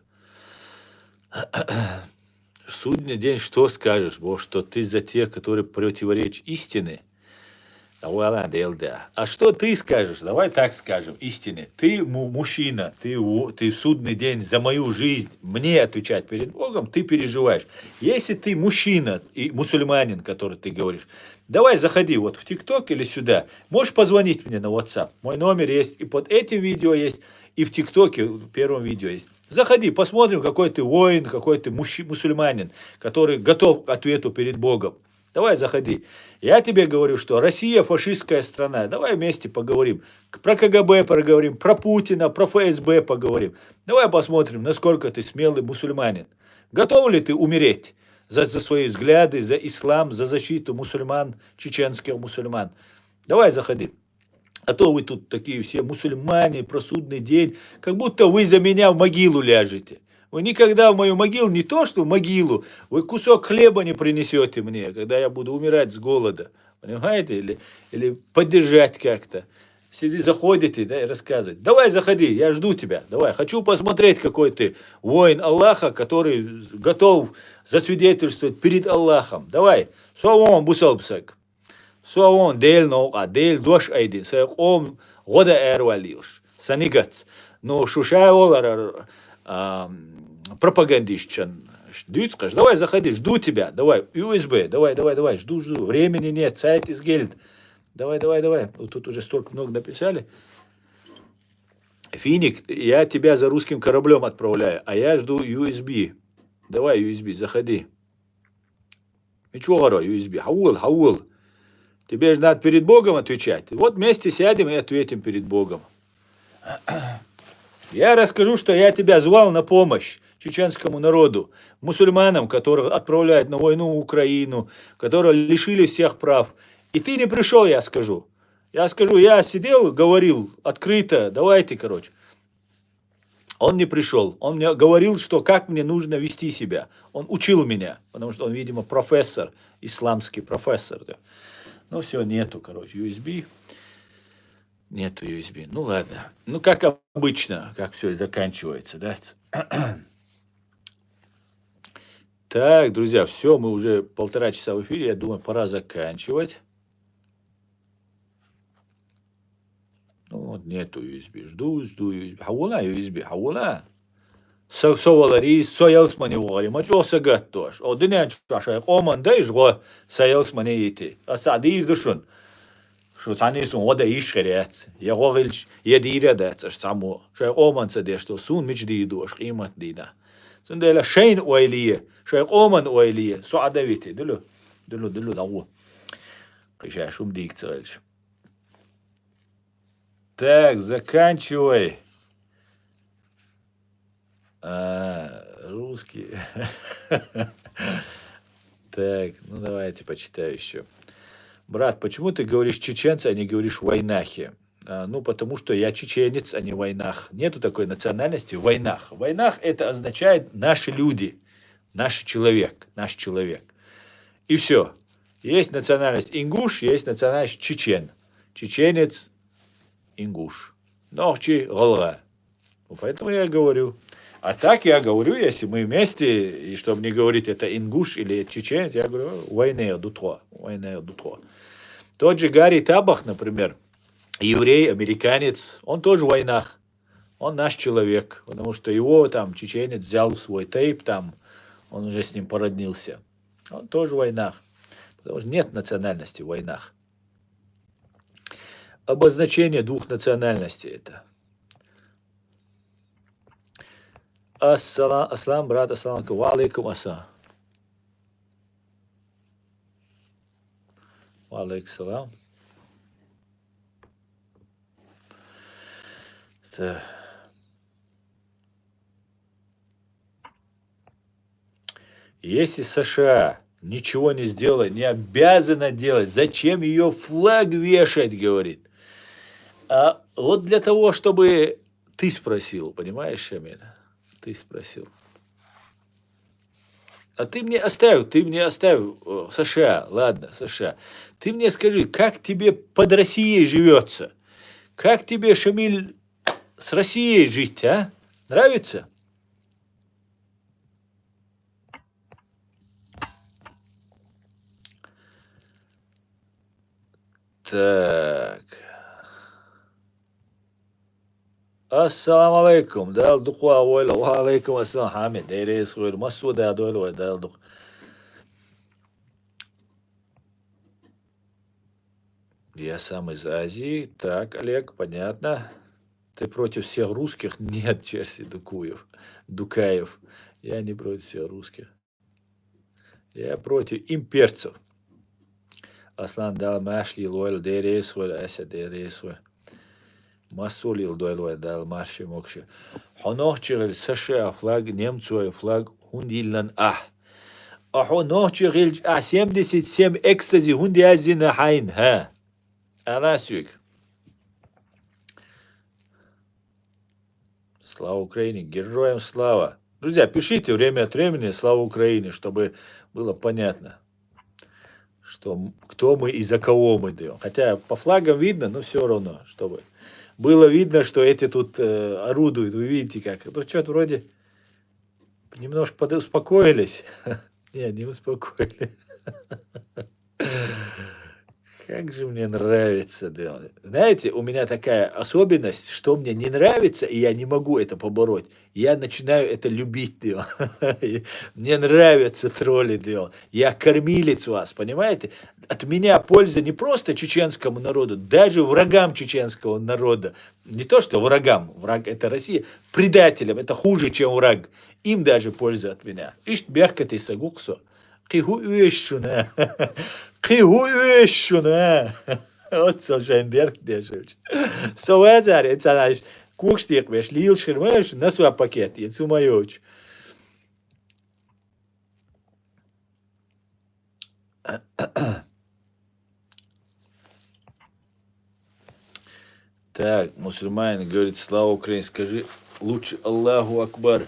Судный день, что скажешь? Бо, что ты за тех, которые противоречат истине? А что ты скажешь? Давай так скажем, истине. Ты мужчина, ты в судный день за мою жизнь, мне отвечать перед Богом, ты переживаешь. Если ты мужчина и мусульманин, который ты говоришь, давай заходи вот в ТикТок или сюда. Можешь позвонить мне на WhatsApp. Мой номер есть и под этим видео есть, и в ТикТоке в первом видео есть. Заходи, посмотрим, какой ты воин, какой ты мусульманин, который готов к ответу перед Богом. Давай заходи. Я тебе говорю, что Россия фашистская страна. Давай вместе поговорим. Про КГБ поговорим, про Путина, про ФСБ поговорим. Давай посмотрим, насколько ты смелый мусульманин. Готов ли ты умереть за свои взгляды, за ислам, за защиту мусульман, чеченских мусульман? Давай заходи. А то вы тут такие все мусульмане, про судный день, как будто вы за меня в могилу ляжете. Вы никогда в мою могилу, не то что в могилу, вы кусок хлеба не принесете мне, когда я буду умирать с голода. Понимаете? Или поддержать как-то. Заходите, да, и рассказывать. Давай заходи, я жду тебя. Давай, хочу посмотреть, какой ты воин Аллаха, который готов засвидетельствовать перед Аллахом. Давай, совом бусалбсак. Совом дель наука, дель дош айди. Саяком года эрвалилш. Санигац. Но шушай олар пропагандистчан. Скажешь, давай заходи, жду тебя, давай, USB, давай, жду, времени нет, сайт из гельд. Давай. Вот тут уже столько много написали. Финик, я тебя за русским кораблем отправляю, а я жду USB. Давай, USB, заходи. Ничего, говорю, USB, хаул. Тебе же надо перед Богом отвечать. Вот вместе сядем и ответим перед Богом. Я расскажу, что я тебя звал на помощь чеченскому народу, мусульманам, которых отправляют на войну в Украину, которые лишили всех прав. И ты не пришел, я скажу. Я сидел, говорил открыто, давайте, короче. Он не пришел. Он мне говорил, что как мне нужно вести себя. Он учил меня, потому что он, видимо, профессор, исламский профессор. Да. Ну все, нету, короче, USB. Нету USB. Ну ладно. Ну как обычно, как все заканчивается, да? Так, друзья, все, мы уже 1,5 часа в эфире. Я думаю, пора заканчивать. Ну вот нету USB. Жду USB. Хаула USB. Хаула. Совалари, соялсмани вари. Мачоса гаттош. Одинян чаша. Оман дайжго соялсмани ити. Асади ирдушун. Что цанисун вода ишхерец. Я говориль, я дирядец, аж само. Что оман садеш, что сун мич дидуш, имат дина. Сундела шейн уайлие, что оман уайлие. Суадавити, дулу дагу. Киша шум дикцельш. Так, заканчивай. Русский. Так, ну давайте почитаю еще. Брат, почему ты говоришь чеченцы, а не говоришь войнахи? Ну, потому что я чеченец, а не войнах. Нету такой национальности в войнах. В войнах это означает наши люди. наш человек. И все. Есть национальность ингуш, есть национальность чечен. Чеченец, ингуш. Нохчи, голова. Поэтому я говорю. А так я говорю, если мы вместе, и чтобы не говорить, это ингуш или чеченец, я говорю, войне дутро. Тот же Гарри Табах, например, еврей, американец, он тоже в войнах. Он наш человек, потому что его там чеченец взял свой тейп, там он уже с ним породнился. Он тоже в войнах. Потому что нет национальности в войнах. Обозначение двух национальностей это. Аслам, брат, аслам, ва алейкум ассалам. Ва алейкум салам. Если США ничего не сделала, не обязана делать, зачем ее флаг вешать, говорит. А вот для того, чтобы ты спросил, понимаешь, Шамиль? Ты спросил. А ты мне оставил, США, ладно, США. Ты мне скажи, как тебе под Россией живется? Как тебе, Шамиль, с Россией жить, а? Нравится? Так. Ассаламу алейкум. Дал духва ойла. Ва алейкум ассалам. Хамид. Дейрес ойла. Масу да дойла. Дал дух. Я сам из Азии. Так, Олег, понятно. Ты против всех русских? Нет, Черси Дукаев. Я не против всех русских. Я против имперцев. Аслан дал машли лойл. Дейрес ойла. Аса дейрес ойла. Масолил дойлой дал марши мокши. Хонохчигил США флаг, немцовый флаг, хундиллан А хонохчигил 77 экстази хундиазина хайн, ха. Анасюк. Слава Украине, героям слава. Друзья, пишите время от времени слава Украине, чтобы было понятно, что, кто мы и за кого мы даем. Хотя по флагам видно, но все равно, чтобы было видно, что эти тут орудуют. Вы видите как. Ну, что-то вроде немножко успокоились. Не, не успокоились. Как же мне нравится. Да. Знаете, у меня такая особенность, что мне не нравится, и я не могу это побороть. Я начинаю это любить. Да. Мне нравятся тролли. Да. Я кормилец вас, понимаете? От меня польза не просто чеченскому народу, даже врагам чеченского народа. Не то, что врагам, враг это Россия, предателям, это хуже, чем враг. Им даже польза от меня. Ишт бяхкат и сагуксо. Киху üyüşüne. Киху üyüşüne. Вот Солженберг держит. Совецар, это наш кукштик, веш, лил шермеш, на свой пакет, и цумаёч. Так, мусульманин говорит, слава Украине, скажи лучше Аллаху Акбар.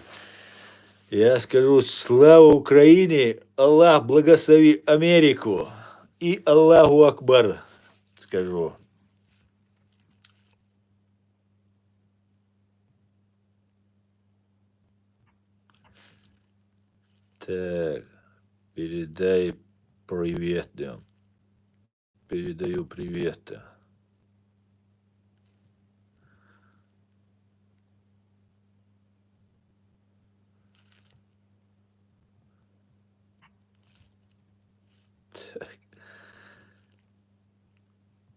Я скажу, слава Украине, Аллах благослови Америку и Аллаху Акбар, скажу. Так, передай привет, да. Передаю привет. Да.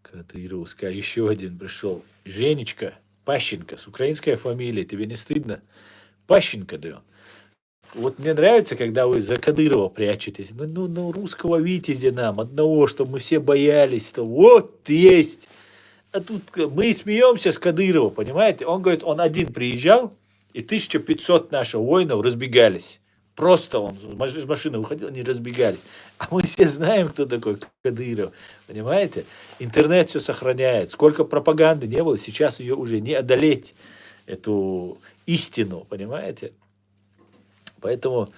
Кадыровская, еще один пришел. Женечка, Пащенко, с украинской фамилией, тебе не стыдно? Пащенко, да. Вот мне нравится, когда вы за Кадырова прячетесь. Ну, русского витязя нам, одного, чтобы мы все боялись, что вот есть. А тут мы смеемся с Кадырова, понимаете? Он говорит, он один приезжал, и 1500 наших воинов разбегались. Просто он из машины выходил, они разбегались. А мы все знаем, кто такой Кадыров. Понимаете? Интернет все сохраняет. Сколько пропаганды не было, сейчас ее уже не одолеть, эту истину. Понимаете? Поэтому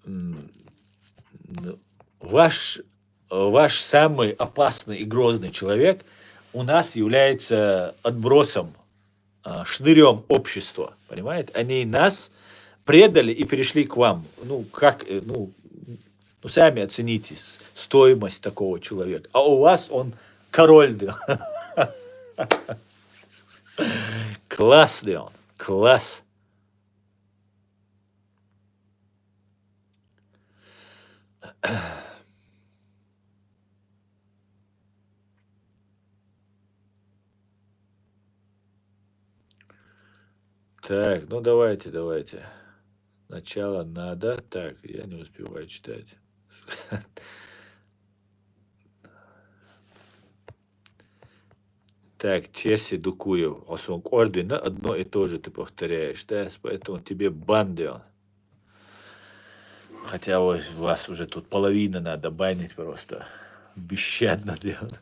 Ну, ваш самый опасный и грозный человек у нас является отбросом, шнырем общества, понимаете? Они нас предали и перешли к вам. Ну, как, ну, сами оцените стоимость такого человека. А у вас он король, да. Классный он, класс. Так, ну давайте. Сначала надо. Так, я не успеваю читать. Так, Чеси Дукуев, Осонг Ордена, одно и то же ты повторяешь, да, поэтому тебе бан, да. Хотя вас уже тут половина надо банить просто. Бесщадно делать.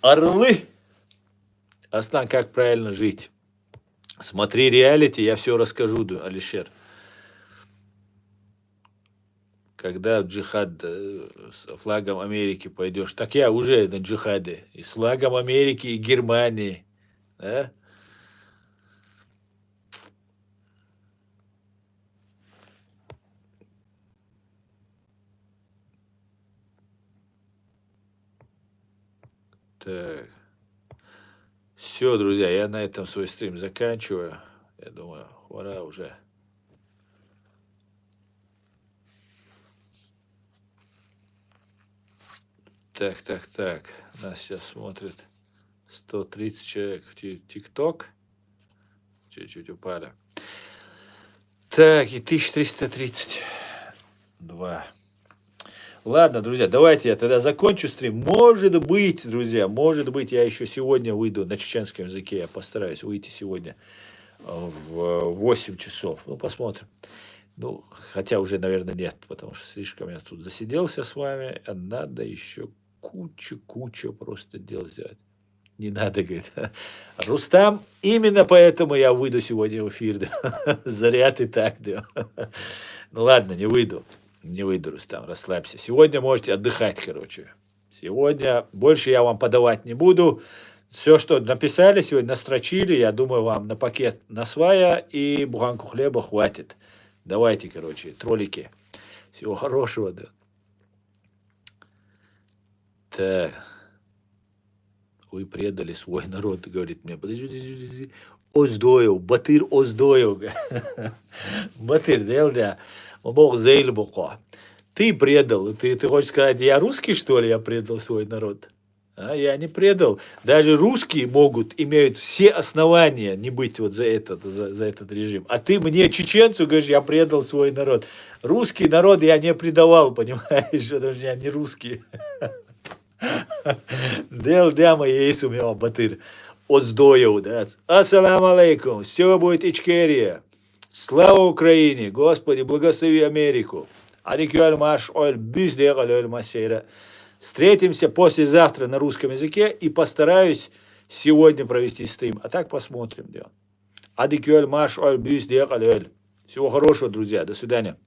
Орлы! Аслан, как правильно жить? Смотри реалити, я все расскажу, Алишер. Когда в джихад с флагом Америки пойдешь, так я уже на джихаде. И с флагом Америки, и Германии. Да? Так. Все, друзья, я на этом свой стрим заканчиваю. Я думаю, пора уже. Так. Нас сейчас смотрит 130 человек в ТикТок. Чуть-чуть упали. Так, и 1332. Ладно, друзья, давайте я тогда закончу стрим. Может быть, друзья, я еще сегодня выйду на чеченском языке. Я постараюсь выйти сегодня в 8 часов. Ну, посмотрим. Ну, хотя уже, наверное, нет, потому что слишком я тут засиделся с вами. А надо еще куча просто дел сделать. Не надо, говорит. Рустам, именно поэтому я выйду сегодня в эфир. Да. Зря ты так, да. Ну ладно, не выйду, Рустам, расслабься. Сегодня можете отдыхать, короче. Сегодня больше я вам подавать не буду. Все, что написали сегодня, настрочили, я думаю, вам на пакет на свая и буханку хлеба хватит. Давайте, короче, троллики. Всего хорошего, да. Так. Вы предали свой народ, говорит мне. Подожди. Оздоев, Батыр Оздоев. Батыр, да. Бог Зейлбуко. Ты предал. Ты хочешь сказать, я русский, что ли, я предал свой народ? А я не предал. Даже русские имеют все основания не быть вот за этот режим. А ты мне, чеченцу, говоришь, я предал свой народ. Русский народ я не предавал, понимаешь, потому что я не русский. Дел дяма есть у меня Батыр Оздоев, да. Ассаламу алейкум. Все будет Ичкерия. Слава Украине. Господи, благослови Америку. Встретимся послезавтра на русском языке и постараюсь сегодня провести стрим. А так посмотрим. Всего хорошего, друзья. До свидания.